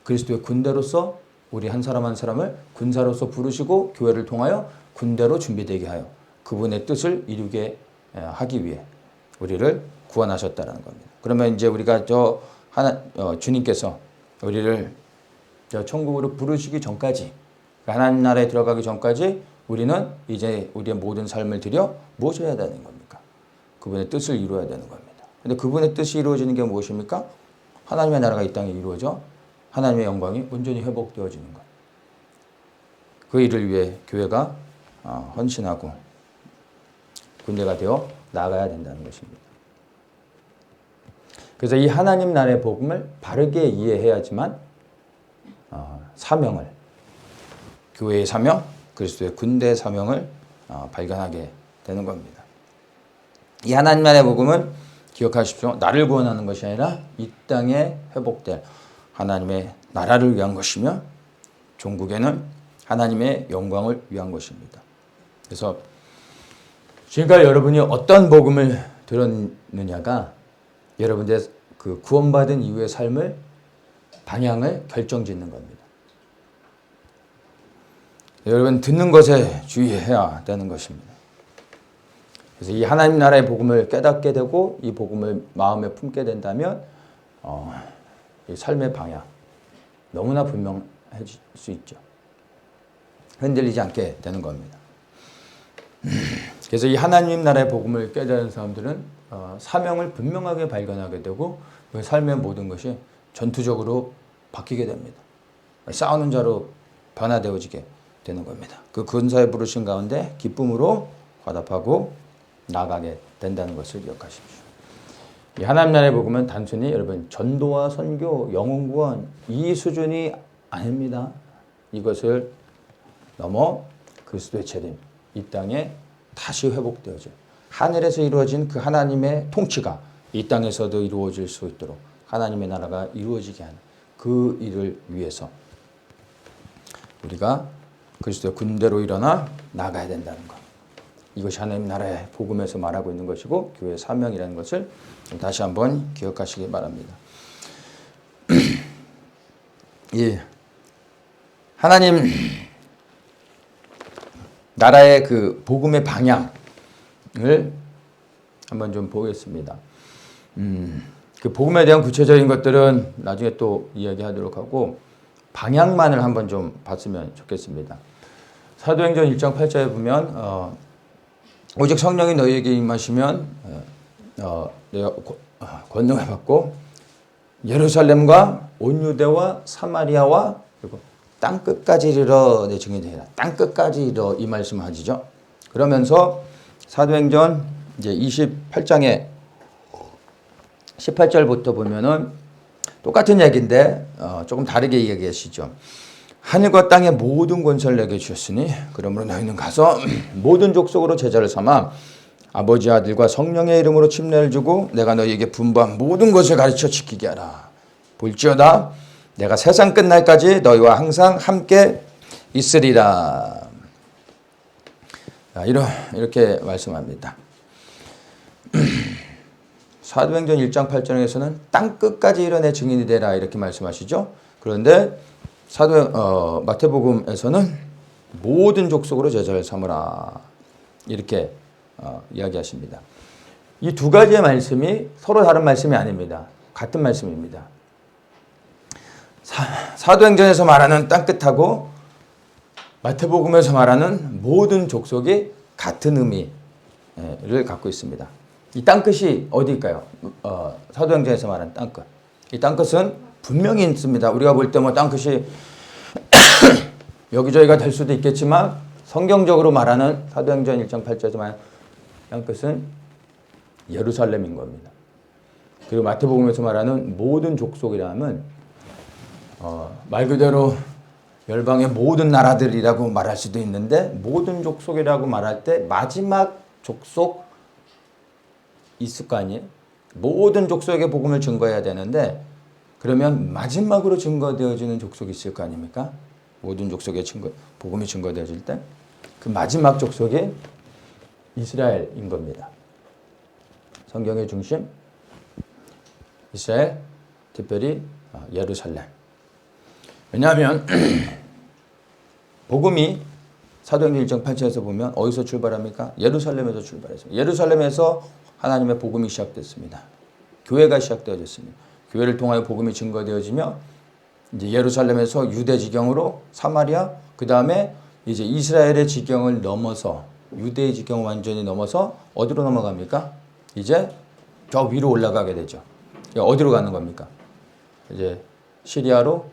[SPEAKER 1] 그리스도의 군대로서 우리 한 사람 한 사람을 군사로서 부르시고 교회를 통하여 군대로 준비되게 하여 그분의 뜻을 이루게 하기 위해 우리를 구원하셨다는 겁니다. 그러면 이제 우리가 주님께서 우리를 천국으로 부르시기 전까지, 하나님 나라에 들어가기 전까지 우리는 이제 우리의 모든 삶을 들여 무엇을 해야 되는 겁니까? 그분의 뜻을 이루어야 되는 겁니다. 근데 그분의 뜻이 이루어지는 게 무엇입니까? 하나님의 나라가 이 땅에 이루어져 하나님의 영광이 온전히 회복되어지는 것. 그 일을 위해 교회가 헌신하고 군대가 되어 나아가야 된다는 것입니다. 그래서 이 하나님 나라의 복음을 바르게 이해해야지만 사명을, 교회의 사명, 그리스도의 군대의 사명을 발견하게 되는 겁니다. 이 하나님 나라의 복음은 기억하십시오. 나를 구원하는 것이 아니라 이 땅에 회복될 하나님의 나라를 위한 것이며 종국에는 하나님의 영광을 위한 것입니다. 그래서 지금까지 여러분이 어떤 복음을 들었느냐가 여러분들의 그 구원받은 이후의 삶을 방향을 결정짓는 겁니다. 여러분 듣는 것에 주의해야 되는 것입니다. 그래서 이 하나님 나라의 복음을 깨닫게 되고 이 복음을 마음에 품게 된다면 이 삶의 방향 너무나 분명해질 수 있죠. 흔들리지 않게 되는 겁니다. 그래서 이 하나님 나라의 복음을 깨달은 사람들은 사명을 분명하게 발견하게 되고 그 삶의 모든 것이 전투적으로 바뀌게 됩니다. 싸우는 자로 변화되어지게 되는 겁니다. 그 근사에 부르신 가운데 기쁨으로 화답하고 나아가게 된다는 것을 기억하십시오. 이 하나님 나라의 복음은 단순히 여러분 전도와 선교, 영혼 구원 이 수준이 아닙니다. 이것을 넘어 그리스도의 재림, 이 땅에 다시 회복되어질 하늘에서 이루어진 그 하나님의 통치가 이 땅에서도 이루어질 수 있도록 하나님의 나라가 이루어지게 하는 그 일을 위해서 우리가 그리스도의 군대로 일어나 나가야 된다는 것. 이것이 하나님 나라의 복음에서 말하고 있는 것이고 교회의 사명이라는 것을 다시 한번 기억하시기 바랍니다. 예, 하나님 나라의 그 복음의 방향을 한번 좀 보겠습니다. 그 복음에 대한 구체적인 것들은 나중에 또 이야기하도록 하고 방향만을 한번 좀 봤으면 좋겠습니다. 사도행전 1장 8절에 보면 오직 성령이 너희에게 임하시면 내가 권능을 받고 예루살렘과 온 유대와 사마리아와 그리고 땅 끝까지 이르러 내 증인이 되리라. 땅 끝까지 이르러 이 말씀을 하시죠. 그러면서 사도행전 이제 28장에 18절부터 보면은 똑같은 얘기인데 조금 다르게 이야기하시죠. 하늘과 땅의 모든 권세를 내게 주셨으니 그러므로 너희는 가서 모든 족속으로 제자를 삼아 아버지 아들과 성령의 이름으로 침례를 주고 내가 너희에게 분부한 모든 것을 가르쳐 지키게 하라. 볼지어다 내가 세상 끝날까지 너희와 항상 함께 있으리라. 이렇게 말씀합니다. 사도행전 1장 8절에서는 땅 끝까지 이르러 내 증인이 되라 이렇게 말씀하시죠. 그런데 마태복음에서는 모든 족속으로 제자를 삼으라 이렇게 이야기하십니다. 이 두 가지의 말씀이 서로 다른 말씀이 아닙니다. 같은 말씀입니다. 사도행전에서 말하는 땅 끝하고 마태복음에서 말하는 모든 족속이 같은 의미를 갖고 있습니다. 이 땅끝이 어디일까요? 사도행전에서 말하는 땅끝. 이 땅끝은 분명히 있습니다. 우리가 볼 때 뭐 땅끝이 여기저기가 될 수도 있겠지만 성경적으로 말하는 사도행전 1장 8절에서 말하는 땅끝은 예루살렘인 겁니다. 그리고 마태복음에서 말하는 모든 족속이라면 말 그대로 열방의 모든 나라들이라고 말할 수도 있는데 모든 족속이라고 말할 때 마지막 족속 있을 거 아니에요? 모든 족속에게 복음을 증거해야 되는데 그러면 마지막으로 증거되어지는 족속이 있을 거 아닙니까? 모든 족속에 복음이 증거되어질 때 그 마지막 족속이 이스라엘인 겁니다. 성경의 중심 이스라엘, 특별히 예루살렘. 왜냐하면 복음이 사도행전 1장 8절에서 보면 어디서 출발합니까? 예루살렘에서 출발했습니다. 예루살렘에서 하나님의 복음이 시작됐습니다. 교회가 시작되어졌습니다. 교회를 통하여 복음이 증거되어지며 이제 예루살렘에서 유대 지경으로 사마리아, 그 다음에 이제 이스라엘의 지경을 넘어서 유대의 지경을 완전히 넘어서 어디로 넘어갑니까? 이제 저 위로 올라가게 되죠. 어디로 가는 겁니까? 이제 시리아로,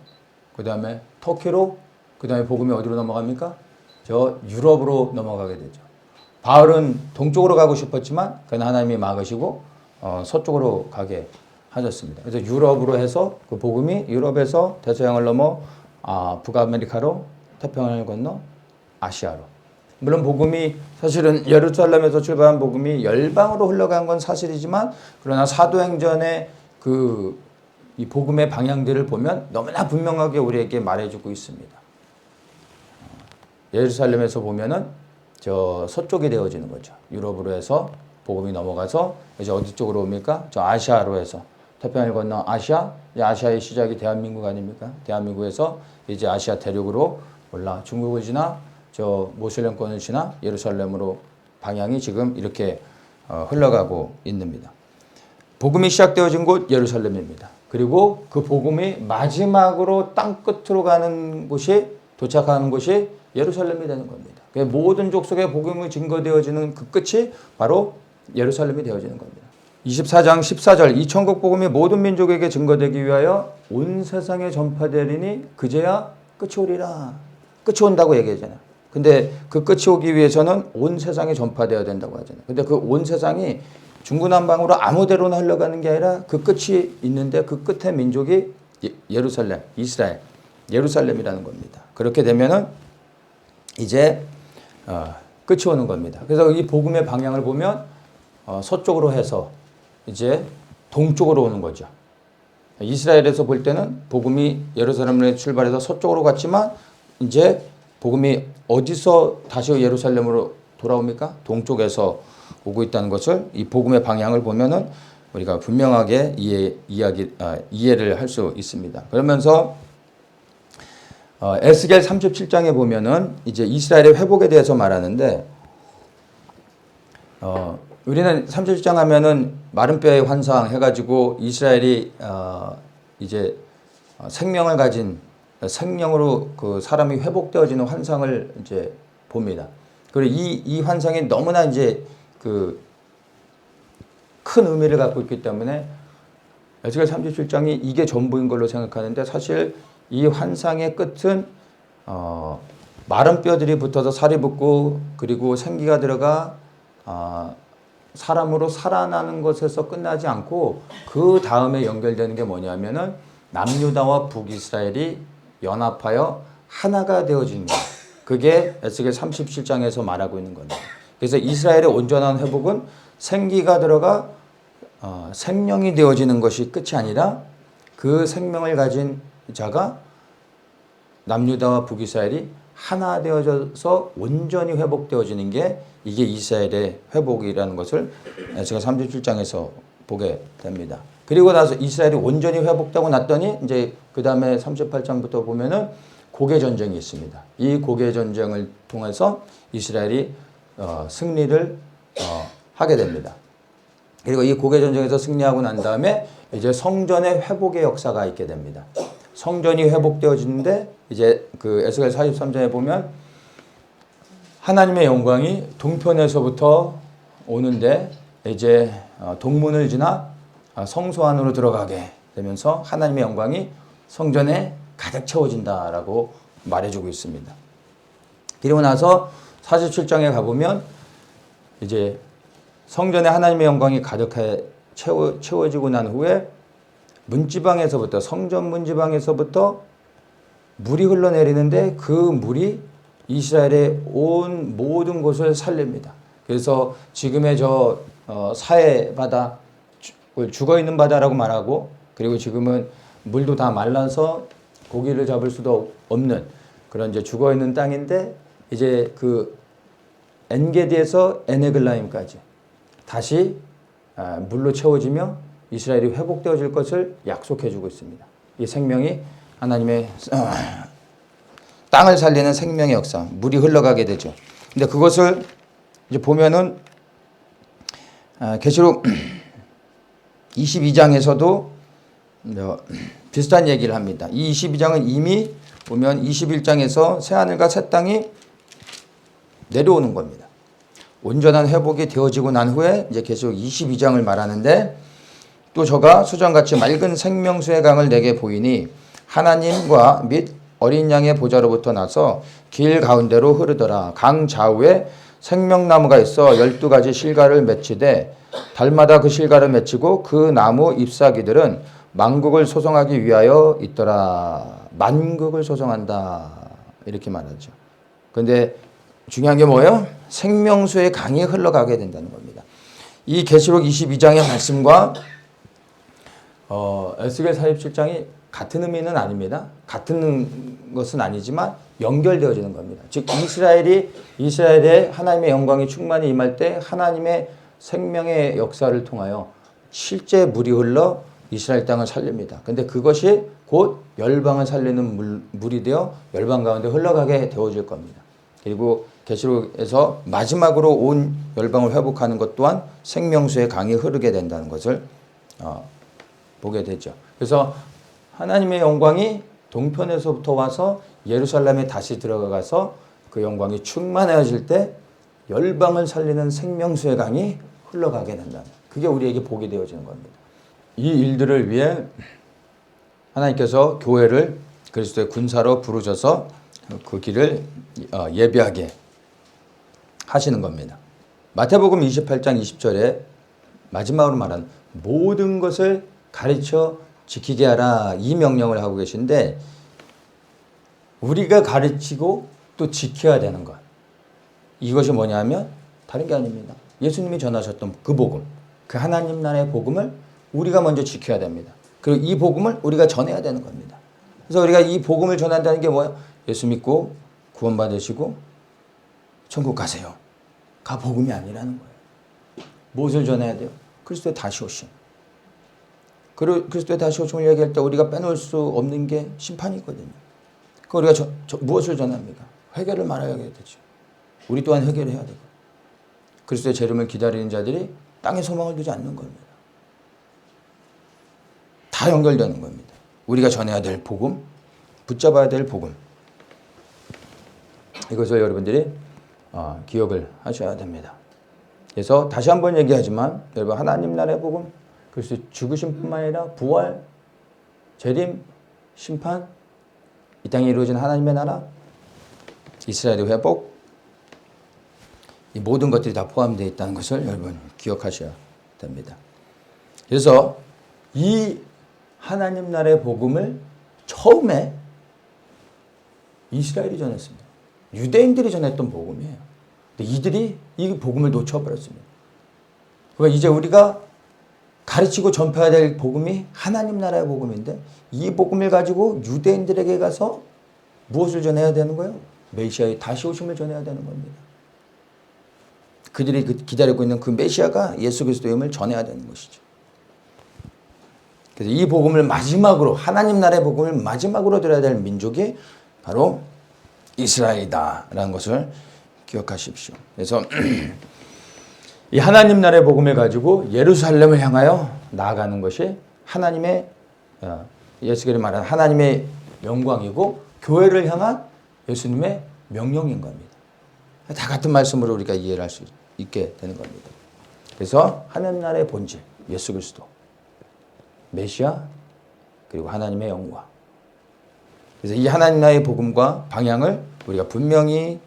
[SPEAKER 1] 그 다음에 터키로, 그 다음에 복음이 어디로 넘어갑니까? 저 유럽으로 넘어가게 되죠. 바울은 동쪽으로 가고 싶었지만 그건 하나님이 막으시고 서쪽으로 가게 하셨습니다. 그래서 유럽으로 해서 그 복음이 유럽에서 대서양을 넘어 북아메리카로 태평양을 건너 아시아로. 물론 복음이 사실은 예루살렘에서 출발한 복음이 열방으로 흘러간 건 사실이지만 그러나 사도행전의 이 복음의 방향들을 보면 너무나 분명하게 우리에게 말해주고 있습니다. 예루살렘에서 보면은 저 서쪽이 되어지는 거죠. 유럽으로 해서 복음이 넘어가서 이제 어디 쪽으로 옵니까? 저 아시아로 해서 태평양을 건너 아시아, 아시아의 시작이 대한민국 아닙니까? 대한민국에서 이제 아시아 대륙으로 올라 중국을 지나 저 모슬렘권을 지나 예루살렘으로 방향이 지금 이렇게 흘러가고 있습니다. 복음이 시작되어진 곳 예루살렘입니다. 그리고 그 복음이 마지막으로 땅 끝으로 가는 곳이 도착하는 곳이 예루살렘이 되는 겁니다. 모든 족속의 복음이 증거되어지는 그 끝이 바로 예루살렘이 되어지는 겁니다. 24장 14절 이 천국 복음이 모든 민족에게 증거되기 위하여 온 세상에 전파되리니 그제야 끝이 오리라. 끝이 온다고 얘기하잖아요. 근데 그 끝이 오기 위해서는 온 세상에 전파되어야 된다고 하잖아요. 근데 그 온 세상이 중구난방으로 아무데로나 흘러가는 게 아니라 그 끝이 있는데 그 끝의 민족이 예루살렘, 이스라엘, 예루살렘이라는 겁니다. 그렇게 되면은 이제 끝이 오는 겁니다. 그래서 이 복음의 방향을 보면 서쪽으로 해서 이제 동쪽으로 오는 거죠. 이스라엘에서 볼 때는 복음이 예루살렘에 출발해서 서쪽으로 갔지만 이제 복음이 어디서 다시 예루살렘으로 돌아옵니까? 동쪽에서 오고 있다는 것을 이 복음의 방향을 보면은 우리가 분명하게 이해를 할 수 있습니다. 그러면서 에스겔 37장에 보면은 이제 이스라엘의 회복에 대해서 말하는데 우리는 37장 하면은 마른 뼈의 환상 해가지고 이스라엘이 이제 생명을 가진 생명으로 그 사람이 회복되어지는 환상을 이제 봅니다. 그리고 이 환상이 너무나 이제 그 큰 의미를 갖고 있기 때문에 에스겔 37장이 이게 전부인 걸로 생각하는데 사실 이 환상의 끝은 마른 뼈들이 붙어서 살이 붙고 그리고 생기가 들어가 사람으로 살아나는 것에서 끝나지 않고 그 다음에 연결되는 게 뭐냐면은 남유다와 북이스라엘이 연합하여 하나가 되어지는 거예요. 그게 에스겔 37장에서 말하고 있는 겁니다. 그래서 이스라엘의 온전한 회복은 생기가 들어가 생명이 되어지는 것이 끝이 아니라 그 생명을 가진 자가 남유다와 북이스라엘이 하나 되어져서 온전히 회복되어지는 게 이게 이스라엘의 회복이라는 것을 에스겔 37장에서 보게 됩니다. 그리고 나서 이스라엘이 온전히 회복되고 났더니 이제 그 다음에 38장부터 보면은 고개 전쟁이 있습니다. 이 고개 전쟁을 통해서 이스라엘이 승리를 하게 됩니다. 그리고 이 고개 전쟁에서 승리하고 난 다음에 이제 성전의 회복의 역사가 있게 됩니다. 성전이 회복되어지는데 이제 그 에스겔 43장에 보면 하나님의 영광이 동편에서부터 오는데 이제 동문을 지나 성소 안으로 들어가게 되면서 하나님의 영광이 성전에 가득 채워진다라고 말해주고 있습니다. 그리고 나서 47장에 가보면 이제 성전에 하나님의 영광이 가득해 채워지고 난 후에 문지방에서부터 성전 문지방에서부터 물이 흘러내리는데 그 물이 이스라엘의 온 모든 곳을 살립니다. 그래서 지금의 저 사해 바다, 죽어있는 바다라고 말하고 그리고 지금은 물도 다 말라서 고기를 잡을 수도 없는 그런 이제 죽어있는 땅인데 이제 그 엔게디에서 에네글라임까지 다시 물로 채워지며 이스라엘이 회복되어질 것을 약속해 주고 있습니다. 이 생명이 하나님의 땅을 살리는 생명의 역사, 물이 흘러가게 되죠. 근데 그것을 이제 보면은 계시록 22장에서도 비슷한 얘기를 합니다. 이 22장은 이미 보면 21장에서 새하늘과 새 땅이 내려오는 겁니다. 온전한 회복이 되어지고 난 후에 이제 계속 22장을 말하는데 또 저가 수정같이 맑은 생명수의 강을 내게 보이니 하나님과 및 어린 양의 보좌로부터 나서 길 가운데로 흐르더라. 강 좌우에 생명나무가 있어 12가지 실과를 맺히되 달마다 그 실과를 맺히고 그 나무 잎사귀들은 만국을 소성하기 위하여 있더라. 만국을 소성한다. 이렇게 말하죠. 근데 중요한 게 뭐예요? 생명수의 강이 흘러가게 된다는 겁니다. 이 계시록 22장의 말씀과 에스겔 47장이 같은 의미는 아닙니다. 같은 것은 아니지만 연결되어지는 겁니다. 즉 이스라엘의 하나님의 영광이 충만히 임할 때 하나님의 생명의 역사를 통하여 실제 물이 흘러 이스라엘 땅을 살립니다. 근데 그것이 곧 열방을 살리는 물이 되어 열방 가운데 흘러가게 되어질 겁니다. 그리고 계시록에서 마지막으로 온 열방을 회복하는 것 또한 생명수의 강이 흐르게 된다는 것을 보게 되죠. 그래서 하나님의 영광이 동편에서부터 와서 예루살렘에 다시 들어가서 그 영광이 충만해질 때 열방을 살리는 생명수의 강이 흘러가게 된다. 그게 우리에게 복이 되어지는 겁니다. 이 일들을 위해 하나님께서 교회를 그리스도의 군사로 부르셔서 그 길을 예비하게 하시는 겁니다. 마태복음 28장 20절에 마지막으로 말한 모든 것을 가르쳐 지키게 하라 이 명령을 하고 계신데 우리가 가르치고 또 지켜야 되는 것 이것이 뭐냐면 다른 게 아닙니다. 예수님이 전하셨던 그 복음 그 하나님 나라의 복음을 우리가 먼저 지켜야 됩니다. 그리고 이 복음을 우리가 전해야 되는 겁니다. 그래서 우리가 이 복음을 전한다는 게 뭐예요? 예수 믿고 구원받으시고 천국 가세요. 복음이 아니라는 거예요. 무엇을 전해야 돼요? 그리스도의 다시 오심. 그리스도의 다시 오심을 얘기할 때 우리가 빼놓을 수 없는 게 심판이거든요. 그러니까 우리가 무엇을 전합니까? 회개를 말해야 되죠. 우리 또한 회개를 해야 되고. 그리스도의 재림을 기다리는 자들이 땅에 소망을 두지 않는 겁니다. 다 연결되는 겁니다. 우리가 전해야 될 복음, 붙잡아야 될 복음. 이것을 여러분들이 기억을 하셔야 됩니다. 그래서 다시 한번 얘기하지만 여러분 하나님 나라의 복음, 그리스도 죽으심뿐만 아니라 부활, 재림, 심판, 이 땅에 이루어진 하나님의 나라, 이스라엘의 회복, 이 모든 것들이 다 포함되어 있다는 것을 여러분 기억하셔야 됩니다. 그래서 이 하나님 나라의 복음을 처음에 이스라엘이 전했습니다. 유대인들이 전했던 복음이에요. 근데 이들이 이 복음을 놓쳐버렸습니다. 그러니까 이제 우리가 가르치고 전파해야 될 복음이 하나님 나라의 복음인데 이 복음을 가지고 유대인들에게 가서 무엇을 전해야 되는 거예요? 메시아의 다시 오심을 전해야 되는 겁니다. 그들이 기다리고 있는 그 메시아가 예수 그리스도임을 전해야 되는 것이죠. 그래서 이 복음을 마지막으로 하나님 나라의 복음을 마지막으로 들어야 될 민족이 바로 이스라엘이다라는 것을 기억하십시오. 그래서 이 하나님 나라의 복음을 가지고 예루살렘을 향하여 나아가는 것이 하나님의 예수님이 말하는 하나님의 영광이고 교회를 향한 예수님의 명령인 겁니다. 다 같은 말씀으로 우리가 이해를 할 수 있게 되는 겁니다. 그래서 하나님 나라의 본질, 예수 그리스도, 메시아, 그리고 하나님의 영광. 그래서 이 하나님 나라의 복음과 방향을 우리가 분명히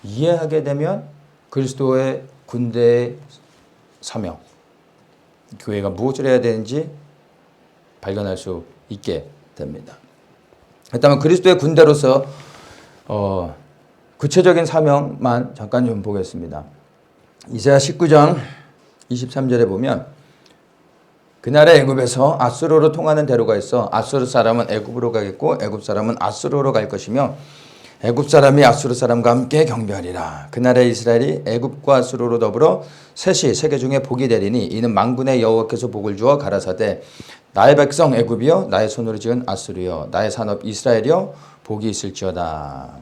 [SPEAKER 1] 이해하게 되면 그리스도의 군대의 사명, 교회가 무엇을 해야 되는지 발견할 수 있게 됩니다. 그렇다면 그리스도의 군대로서 구체적인 사명만 잠깐 좀 보겠습니다. 이사야 19장 23절에 보면 그날의 애굽에서 아수르로 통하는 대로가 있어 아수르 사람은 애굽으로 가겠고 애굽 사람은 아수르로 갈 것이며 애굽 사람이 아수르 사람과 함께 경배하리라. 그날의 이스라엘이 애굽과 아수르로 더불어 셋이 세계 중에 복이 되리니 이는 만군의 여호와께서 복을 주어 가라사대 나의 백성 애굽이여 나의 손으로 지은 아수르여 나의 산업 이스라엘이여 복이 있을지어다.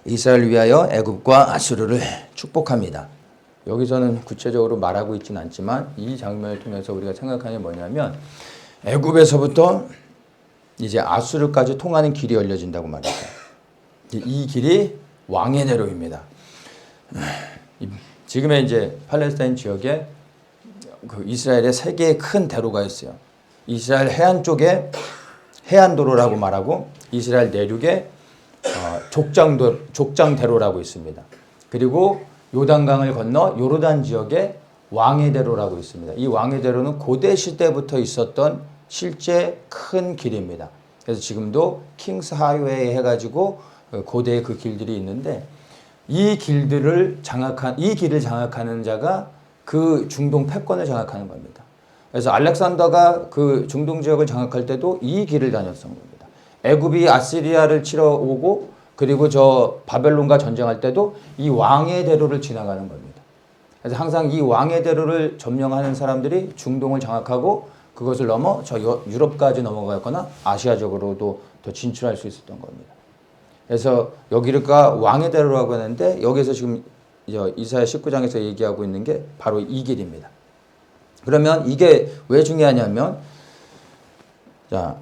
[SPEAKER 1] 이스라엘을 위하여 애굽과 아수르를 축복합니다. 여기서는 구체적으로 말하고 있지는 않지만 이 장면을 통해서 우리가 생각하는 게 뭐냐면 애굽에서부터 이제 아수르까지 통하는 길이 열려진다고 말했어요. 이 길이 왕의 대로입니다. 지금의 이제 팔레스타인 지역에 그 이스라엘의 세 개의 큰 대로가 있어요. 이스라엘 해안 쪽에 해안도로라고 말하고 이스라엘 내륙에 족장대로라고 있습니다. 그리고 요단강을 건너 요르단 지역에 왕의 대로라고 있습니다. 이 왕의 대로는 고대 시대부터 있었던 실제 큰 길입니다. 그래서 지금도 킹스 하이웨이 해가지고 고대의 그 길들이 있는데 이 길을 장악하는 자가 그 중동 패권을 장악하는 겁니다. 그래서 알렉산더가 그 중동 지역을 장악할 때도 이 길을 다녔던 겁니다. 애굽이 아시리아를 치러 오고 그리고 저 바벨론과 전쟁할 때도 이 왕의 대로를 지나가는 겁니다. 그래서 항상 이 왕의 대로를 점령하는 사람들이 중동을 장악하고 그것을 넘어 저 유럽까지 넘어가거나 아시아적으로도 더 진출할 수 있었던 겁니다. 그래서 여기가 왕의 대로라고 하는데 여기서 지금 이사야 19장에서 얘기하고 있는 게 바로 이 길입니다. 그러면 이게 왜 중요하냐면 자,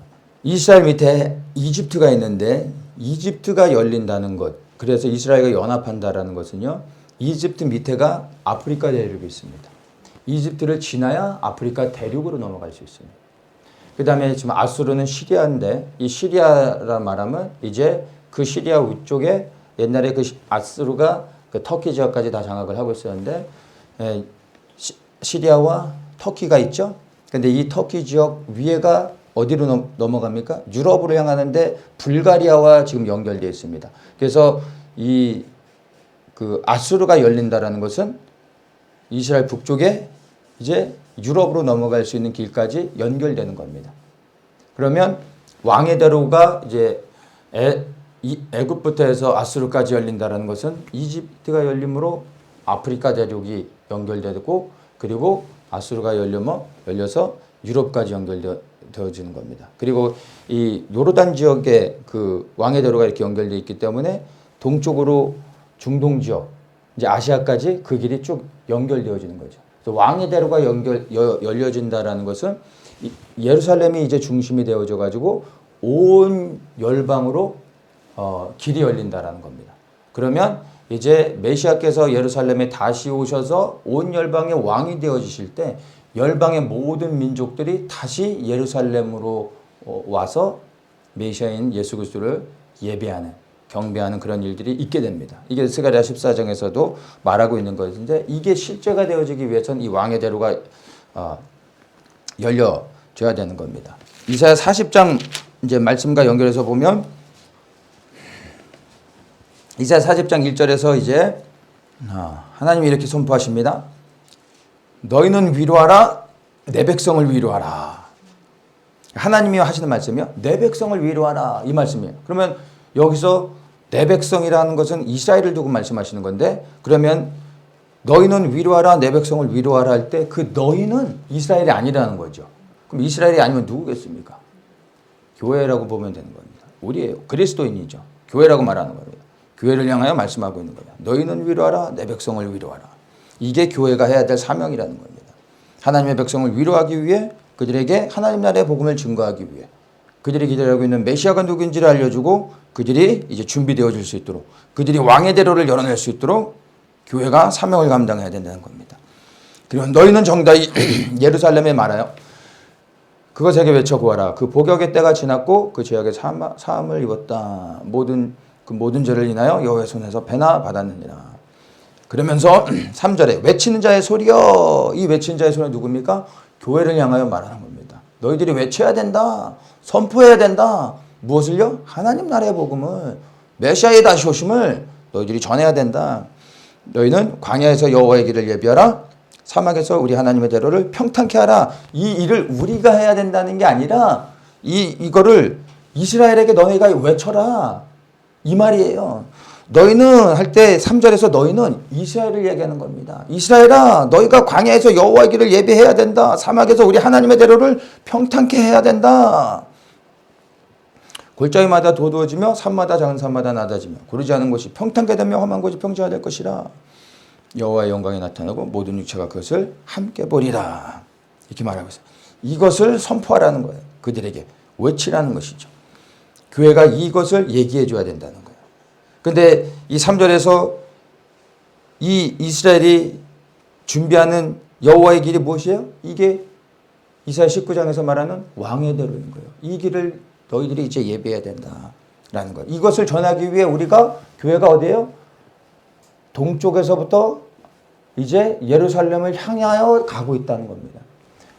[SPEAKER 1] 이스라엘 밑에 이집트가 있는데 이집트가 열린다는 것, 그래서 이스라엘과 연합한다라는 것은요, 이집트 밑에가 아프리카 대륙이 있습니다. 이집트를 지나야 아프리카 대륙으로 넘어갈 수 있습니다. 그 다음에 지금 아수르는 시리아인데 이 시리아란 말하면 이제 그 시리아 위쪽에 옛날에 그 아수르가 그 터키 지역까지 다 장악을 하고 있었는데 시리아와 터키가 있죠. 근데 이 터키 지역 위에가 어디로 넘어갑니까? 유럽으로 향하는데 불가리아와 지금 연결되어 있습니다. 그래서 이 그 아수르가 열린다라는 것은 이스라엘 북쪽에 이제 유럽으로 넘어갈 수 있는 길까지 연결되는 겁니다. 그러면 왕의 대로가 이제 애굽부터 해서 아수르까지 열린다라는 것은 이집트가 열림으로 아프리카 대륙이 연결되고 그리고 아수르가 열려서 유럽까지 연결되어지는 겁니다. 그리고 이 요르단 지역에 그 왕의 대로가 이렇게 연결되어 있기 때문에 동쪽으로 중동 지역, 이제 아시아까지 그 길이 쭉 연결되어지는 거죠. 그래서 왕의 대로가 열려진다라는 것은 예루살렘이 이제 중심이 되어져 가지고 온 열방으로 길이 열린다라는 겁니다. 그러면 이제 메시아께서 예루살렘에 다시 오셔서 온 열방의 왕이 되어지실 때 열방의 모든 민족들이 다시 예루살렘으로 와서 메시아인 예수 그리스도를 예배하는, 경배하는 그런 일들이 있게 됩니다. 이게 스가랴 14장에서도 말하고 있는 것인데, 이게 실제가 되어지기 위해서는 이 왕의 대로가 열려져야 되는 겁니다. 이사야 40장 이제 말씀과 연결해서 보면, 이사야 40장 1절에서 이제 하나님이 이렇게 선포하십니다. 너희는 위로하라, 내 백성을 위로하라. 하나님이 하시는 말씀이요. 내 백성을 위로하라, 이 말씀이에요. 그러면 여기서 내 백성이라는 것은 이스라엘을 두고 말씀하시는 건데, 그러면 너희는 위로하라, 내 백성을 위로하라 할 때 그 너희는 이스라엘이 아니라는 거죠. 그럼 이스라엘이 아니면 누구겠습니까? 교회라고 보면 되는 겁니다. 우리예요. 그리스도인이죠. 교회라고 말하는 겁니다. 교회를 향하여 말씀하고 있는 거예요. 너희는 위로하라, 내 백성을 위로하라. 이게 교회가 해야 될 사명이라는 겁니다. 하나님의 백성을 위로하기 위해, 그들에게 하나님 나라의 복음을 증거하기 위해, 그들이 기다리고 있는 메시아가 누구인지를 알려주고 그들이 이제 준비되어질 수 있도록, 그들이 왕의 대로를 열어낼 수 있도록 교회가 사명을 감당해야 된다는 겁니다. 그리고 너희는 정다이 예루살렘에 말하여 그것에게 외쳐 구하라. 그 복역의 때가 지났고 그 죄악의 사함을 입었다. 모든 죄를 인하여 여호와의 손에서 배나 받았느니라. 그러면서 3절에 외치는 자의 소리여. 이 외치는 자의 소리는 누굽니까? 교회를 향하여 말하는 겁니다. 너희들이 외쳐야 된다. 선포해야 된다. 무엇을요? 하나님 나라의 복음을, 메시아의 다시 오심을 너희들이 전해야 된다. 너희는 광야에서 여호와의 길을 예비하라. 사막에서 우리 하나님의 대로를 평탄케 하라. 이 일을 우리가 해야 된다는 게 아니라 이거를 이스라엘에게 너희가 외쳐라. 이 말이에요. 너희는 할 때 3절에서 너희는 이스라엘을 얘기하는 겁니다. 이스라엘아, 너희가 광야에서 여호와의 길을 예비해야 된다. 사막에서 우리 하나님의 대로를 평탄케 해야 된다. 골짜기마다 도두어지며 산마다 작은 산마다 낮아지며 고르지 않은 곳이 평탄케 되며 험한 곳이 평지가 될 것이라. 여호와의 영광이 나타나고 모든 육체가 그것을 함께 보리라. 이렇게 말하고 있어요. 이것을 선포하라는 거예요. 그들에게 외치라는 것이죠. 교회가 이것을 얘기해 줘야 된다는 거예요. 근데 이 3절에서 이 이스라엘이 준비하는 여호와의 길이 무엇이에요? 이게 이사야 19장에서 말하는 왕의 대로인 거예요. 이 길을 너희들이 이제 예배해야 된다라는 거예요. 이것을 전하기 위해 우리가, 교회가 어디예요? 동쪽에서부터 이제 예루살렘을 향하여 가고 있다는 겁니다.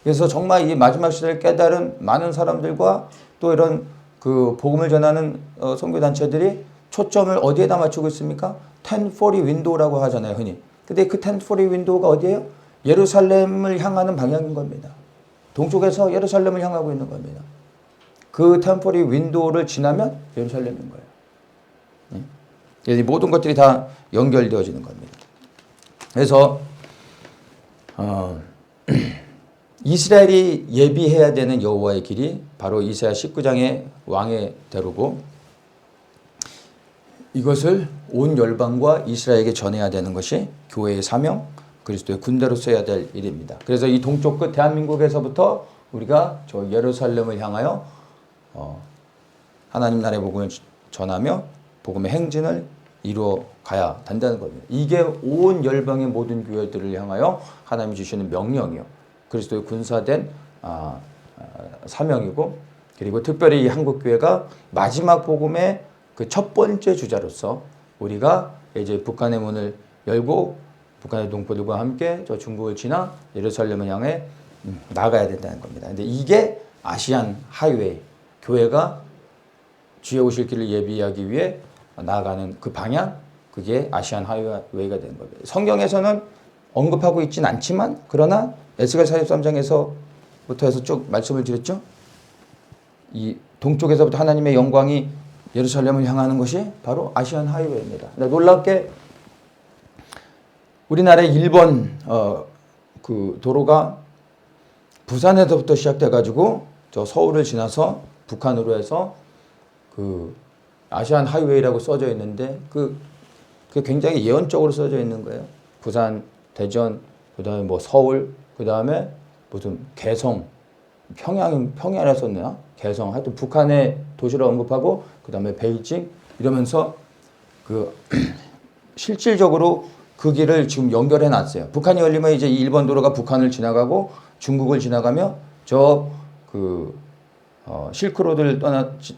[SPEAKER 1] 그래서 정말 이 마지막 시대를 깨달은 많은 사람들과 또 이런 그 복음을 전하는 선교단체들이 초점을 어디에다 맞추고 있습니까? 1040 윈도우라고 하잖아요, 흔히. 근데 그 1040 윈도우가 어디예요? 예루살렘을 향하는 방향인 겁니다. 동쪽에서 예루살렘을 향하고 있는 겁니다. 그 1040 윈도우를 지나면 예루살렘인 거예요. 네? 이 모든 것들이 다 연결되어지는 겁니다. 그래서 이스라엘이 예비해야 되는 여호와의 길이 바로 이사야 19장의 왕의 대로고, 이것을 온 열방과 이스라엘에게 전해야 되는 것이 교회의 사명, 그리스도의 군대로서 해야 될 일입니다. 그래서 이 동쪽 끝 대한민국에서부터 우리가 저 예루살렘을 향하여 하나님 나라의 복음을 전하며 복음의 행진을 이루어 가야 된다는 겁니다. 이게 온 열방의 모든 교회들을 향하여 하나님이 주시는 명령이요, 그리스도의 군사된 사명이고, 그리고 특별히 이 한국교회가 마지막 복음의 그 첫 번째 주자로서 우리가 이제 북한의 문을 열고 북한의 동포들과 함께 저 중국을 지나 예루살렘을 향해 나가야 된다는 겁니다. 근데 이게 아시안 하이웨이, 교회가 주의 오실 길을 예비하기 위해 나아가는 그 방향, 그게 아시안 하이웨이가 되는 겁니다. 성경에서는 언급하고 있진 않지만, 그러나 에스겔 43장에서부터 해서 쭉 말씀을 드렸죠. 이 동쪽에서부터 하나님의 영광이 예루살렘을 향하는 것이 바로 아시안 하이웨이입니다. 놀랍게 우리나라의 1번 그 도로가 부산에서부터 시작돼가지고 저 서울을 지나서 북한으로 해서 그 아시안 하이웨이라고 써져 있는데 그 굉장히 예언적으로 써져 있는 거예요. 부산, 대전, 그다음에 뭐 서울, 그다음에 무슨 개성, 평양에 썼나? 개성, 하여튼 북한의 도시를 언급하고 그다음에 베이징 이러면서 그 실질적으로 그 길을 지금 연결해 놨어요. 북한이 열리면 이제 1번 도로가 북한을 지나가고 중국을 지나가며 실크로드를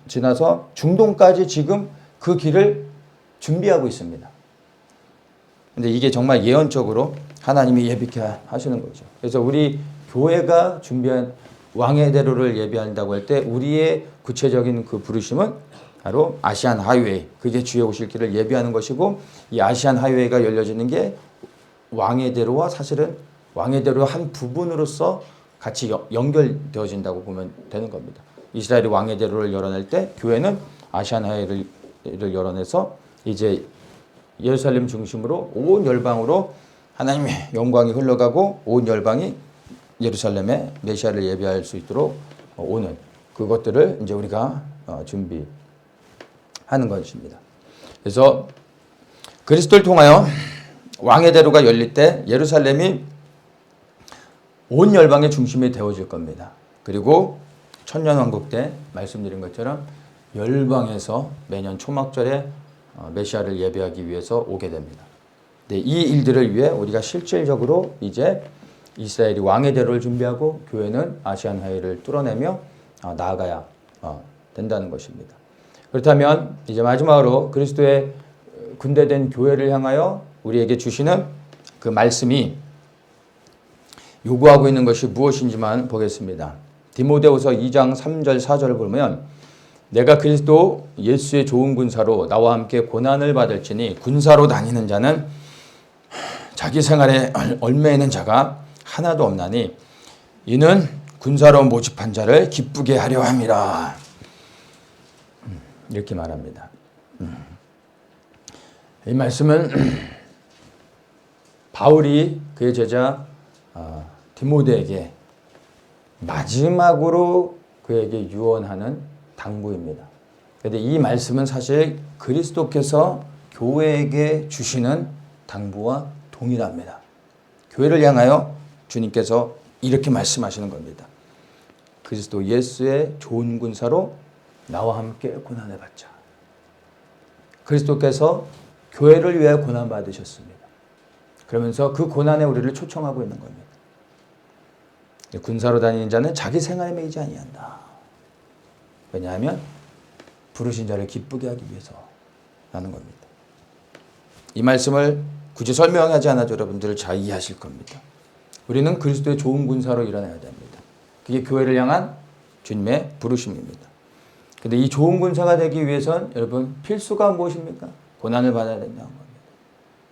[SPEAKER 1] 지나서 중동까지 지금 그 길을 준비하고 있습니다. 근데 이게 정말 예언적으로 하나님이 예비케 하시는 거죠. 그래서 우리 교회가 준비한 왕의 대로를 예비한다고 할 때 우리의 구체적인 그 부르심은 바로 아시안 하이웨이, 그게 주의 오실 길을 예비하는 것이고, 이 아시안 하이웨이가 열려지는 게 왕의 대로와 사실은 왕의 대로 한 부분으로서 같이 연결되어진다고 보면 되는 겁니다. 이스라엘이 왕의 대로를 열어낼 때 교회는 아시안 하이웨이를 열어내서 이제 예루살렘 중심으로 온 열방으로 하나님의 영광이 흘러가고 온 열방이 예루살렘에 메시아를 예배할 수 있도록 오는 그것들을 이제 우리가 준비하는 것입니다. 그래서 그리스도를 통하여 왕의 대로가 열릴 때 예루살렘이 온 열방의 중심이 되어질 겁니다. 그리고 천년왕국 때 말씀드린 것처럼 열방에서 매년 초막절에 메시아를 예배하기 위해서 오게 됩니다. 네, 이 일들을 위해 우리가 실질적으로 이제 이스라엘이 왕의 대로를 준비하고 교회는 아시안 하이웨이를 뚫어내며 나아가야 된다는 것입니다. 그렇다면 이제 마지막으로 그리스도의 군대된 교회를 향하여 우리에게 주시는 그 말씀이 요구하고 있는 것이 무엇인지만 보겠습니다. 디모데후서 2장 3절 4절을 보면 내가 그리스도 예수의 좋은 군사로 나와 함께 고난을 받을지니 군사로 다니는 자는 자기 생활에 얽매이는 자가 하나도 없나니 이는 군사로 모집한 자를 기쁘게 하려 함이라. 이렇게 말합니다. 이 말씀은 바울이 그의 제자 디모데에게 마지막으로 그에게 유언하는 당부입니다. 그런데 이 말씀은 사실 그리스도께서 교회에게 주시는 당부와 동일합니다. 교회를 향하여 주님께서 이렇게 말씀하시는 겁니다. 그리스도 예수의 좋은 군사로 나와 함께 고난을 받자. 그리스도께서 교회를 위해 고난 받으셨습니다. 그러면서 그 고난에 우리를 초청하고 있는 겁니다. 군사로 다니는 자는 자기 생활에 매이지 아니한다. 왜냐하면 부르신 자를 기쁘게 하기 위해서라는 겁니다. 이 말씀을 굳이 설명하지 않아도 여러분들 잘 이해하실 겁니다. 우리는 그리스도의 좋은 군사로 일어나야 됩니다. 그게 교회를 향한 주님의 부르심입니다. 그런데 이 좋은 군사가 되기 위해선 여러분 필수가 무엇입니까? 고난을 받아야 된다는 겁니다.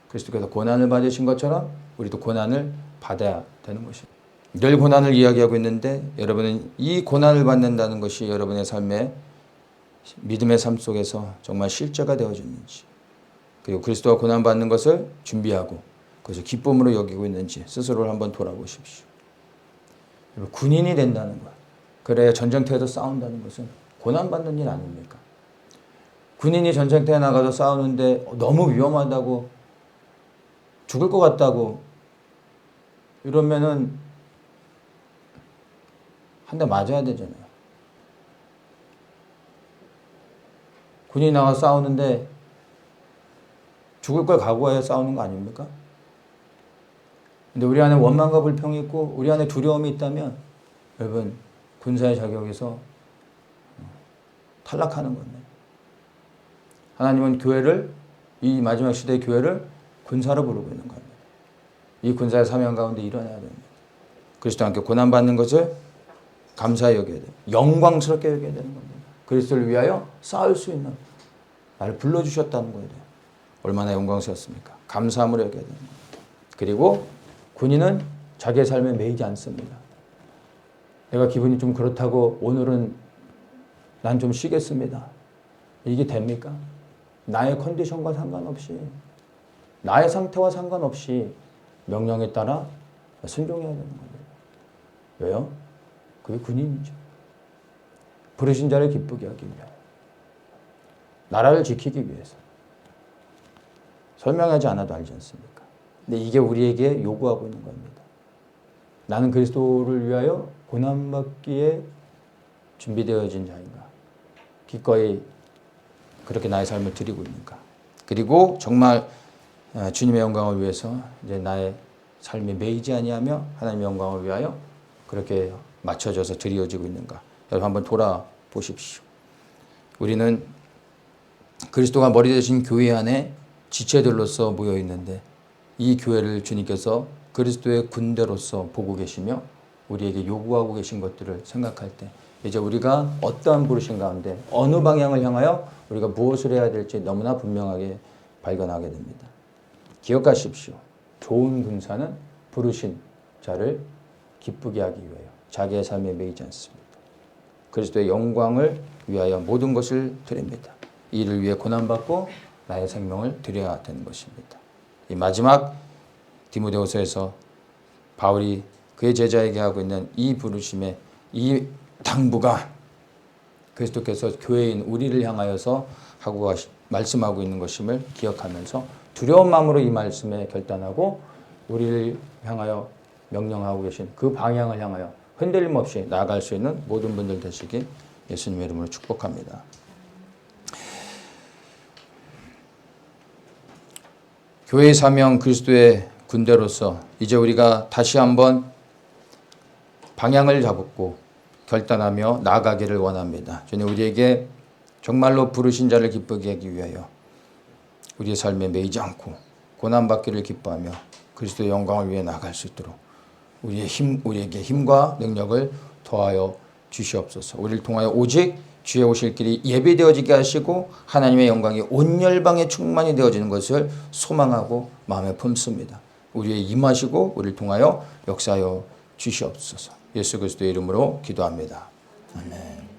[SPEAKER 1] 그리스도께서 고난을 받으신 것처럼 우리도 고난을 받아야 되는 것입니다. 늘 고난을 이야기하고 있는데 여러분은 이 고난을 받는다는 것이 여러분의 삶에 믿음의 삶 속에서 정말 실제가 되어지는지, 그리고 그리스도가 고난받는 것을 준비하고 그것을 기쁨으로 여기고 있는지 스스로를 한번 돌아보십시오. 군인이 된다는 것, 그래야 전쟁터에서 싸운다는 것은 고난받는 일 아닙니까? 군인이 전쟁터에 나가서 싸우는데 너무 위험하다고, 죽을 것 같다고 이러면은 한 대 맞아야 되잖아요. 군인이 나가서 싸우는데 죽을 걸 각오해야 싸우는 거 아닙니까? 근데 우리 안에 원망과 불평이 있고 우리 안에 두려움이 있다면 여러분 군사의 자격에서 탈락하는 겁니다. 하나님은 교회를, 이 마지막 시대의 교회를 군사로 부르고 있는 겁니다. 이 군사의 사명 가운데 일어나야 됩니다. 그리스도와 함께 고난받는 것을 감사히 여겨야 돼요. 영광스럽게 여겨야 되는 겁니다. 그리스도를 위하여 싸울 수 있는, 나를 불러주셨다는 거예요. 얼마나 영광스럽습니까? 감사함으로 여겨야 되는 겁니다. 그리고 군인은 자기의 삶에 매이지 않습니다. 내가 기분이 좀 그렇다고 오늘은 난 좀 쉬겠습니다. 이게 됩니까? 나의 컨디션과 상관없이, 나의 상태와 상관없이 명령에 따라 순종해야 되는 겁니다. 왜요? 그게 군인이죠. 부르신 자를 기쁘게 하기 위하여. 나라를 지키기 위해서. 설명하지 않아도 알지 않습니까? 근데 이게 우리에게 요구하고 있는 겁니다. 나는 그리스도를 위하여 고난받기에 준비되어진 자인가? 기꺼이 그렇게 나의 삶을 드리고 있는가? 그리고 정말 주님의 영광을 위해서 이제 나의 삶에 매이지 아니하며 하나님의 영광을 위하여 그렇게 맞춰져서 드려지고 있는가? 여러분 한번 돌아보십시오. 우리는 그리스도가 머리 되신 교회 안에 지체들로서 모여 있는데 이 교회를 주님께서 그리스도의 군대로서 보고 계시며 우리에게 요구하고 계신 것들을 생각할 때 이제 우리가 어떠한 부르심 가운데 어느 방향을 향하여 우리가 무엇을 해야 될지 너무나 분명하게 발견하게 됩니다. 기억하십시오. 좋은 군사는 부르신 자를 기쁘게 하기 위하여 자기의 삶에 매이지 않습니다. 그리스도의 영광을 위하여 모든 것을 드립니다. 이를 위해 고난받고 나의 생명을 드려야 되는 것입니다. 이 마지막 디모데후서에서 바울이 그의 제자에게 하고 있는 이 부르심의 이 당부가 그리스도께서 교회인 우리를 향하여서 말씀하고 있는 것임을 기억하면서 두려운 마음으로 이 말씀에 결단하고 우리를 향하여 명령하고 계신 그 방향을 향하여 흔들림 없이 나아갈 수 있는 모든 분들 되시기 예수님의 이름으로 축복합니다. 교회의 사명 그리스도의 군대로서 이제 우리가 다시 한번 방향을 잡고 결단하며 나아가기를 원합니다. 주님 우리에게 정말로 부르신 자를 기쁘게 하기 위하여 우리의 삶에 매이지 않고 고난받기를 기뻐하며 그리스도의 영광을 위해 나아갈 수 있도록 우리에게 힘과 능력을 더하여 주시옵소서. 우리를 통하여 오직 주의 오실 길이 예비되어지게 하시고 하나님의 영광이 온 열방에 충만히 되어지는 것을 소망하고 마음에 품습니다. 우리의 임하시고 우리를 통하여 역사하여 주시옵소서. 예수 그리스도의 이름으로 기도합니다. 아멘.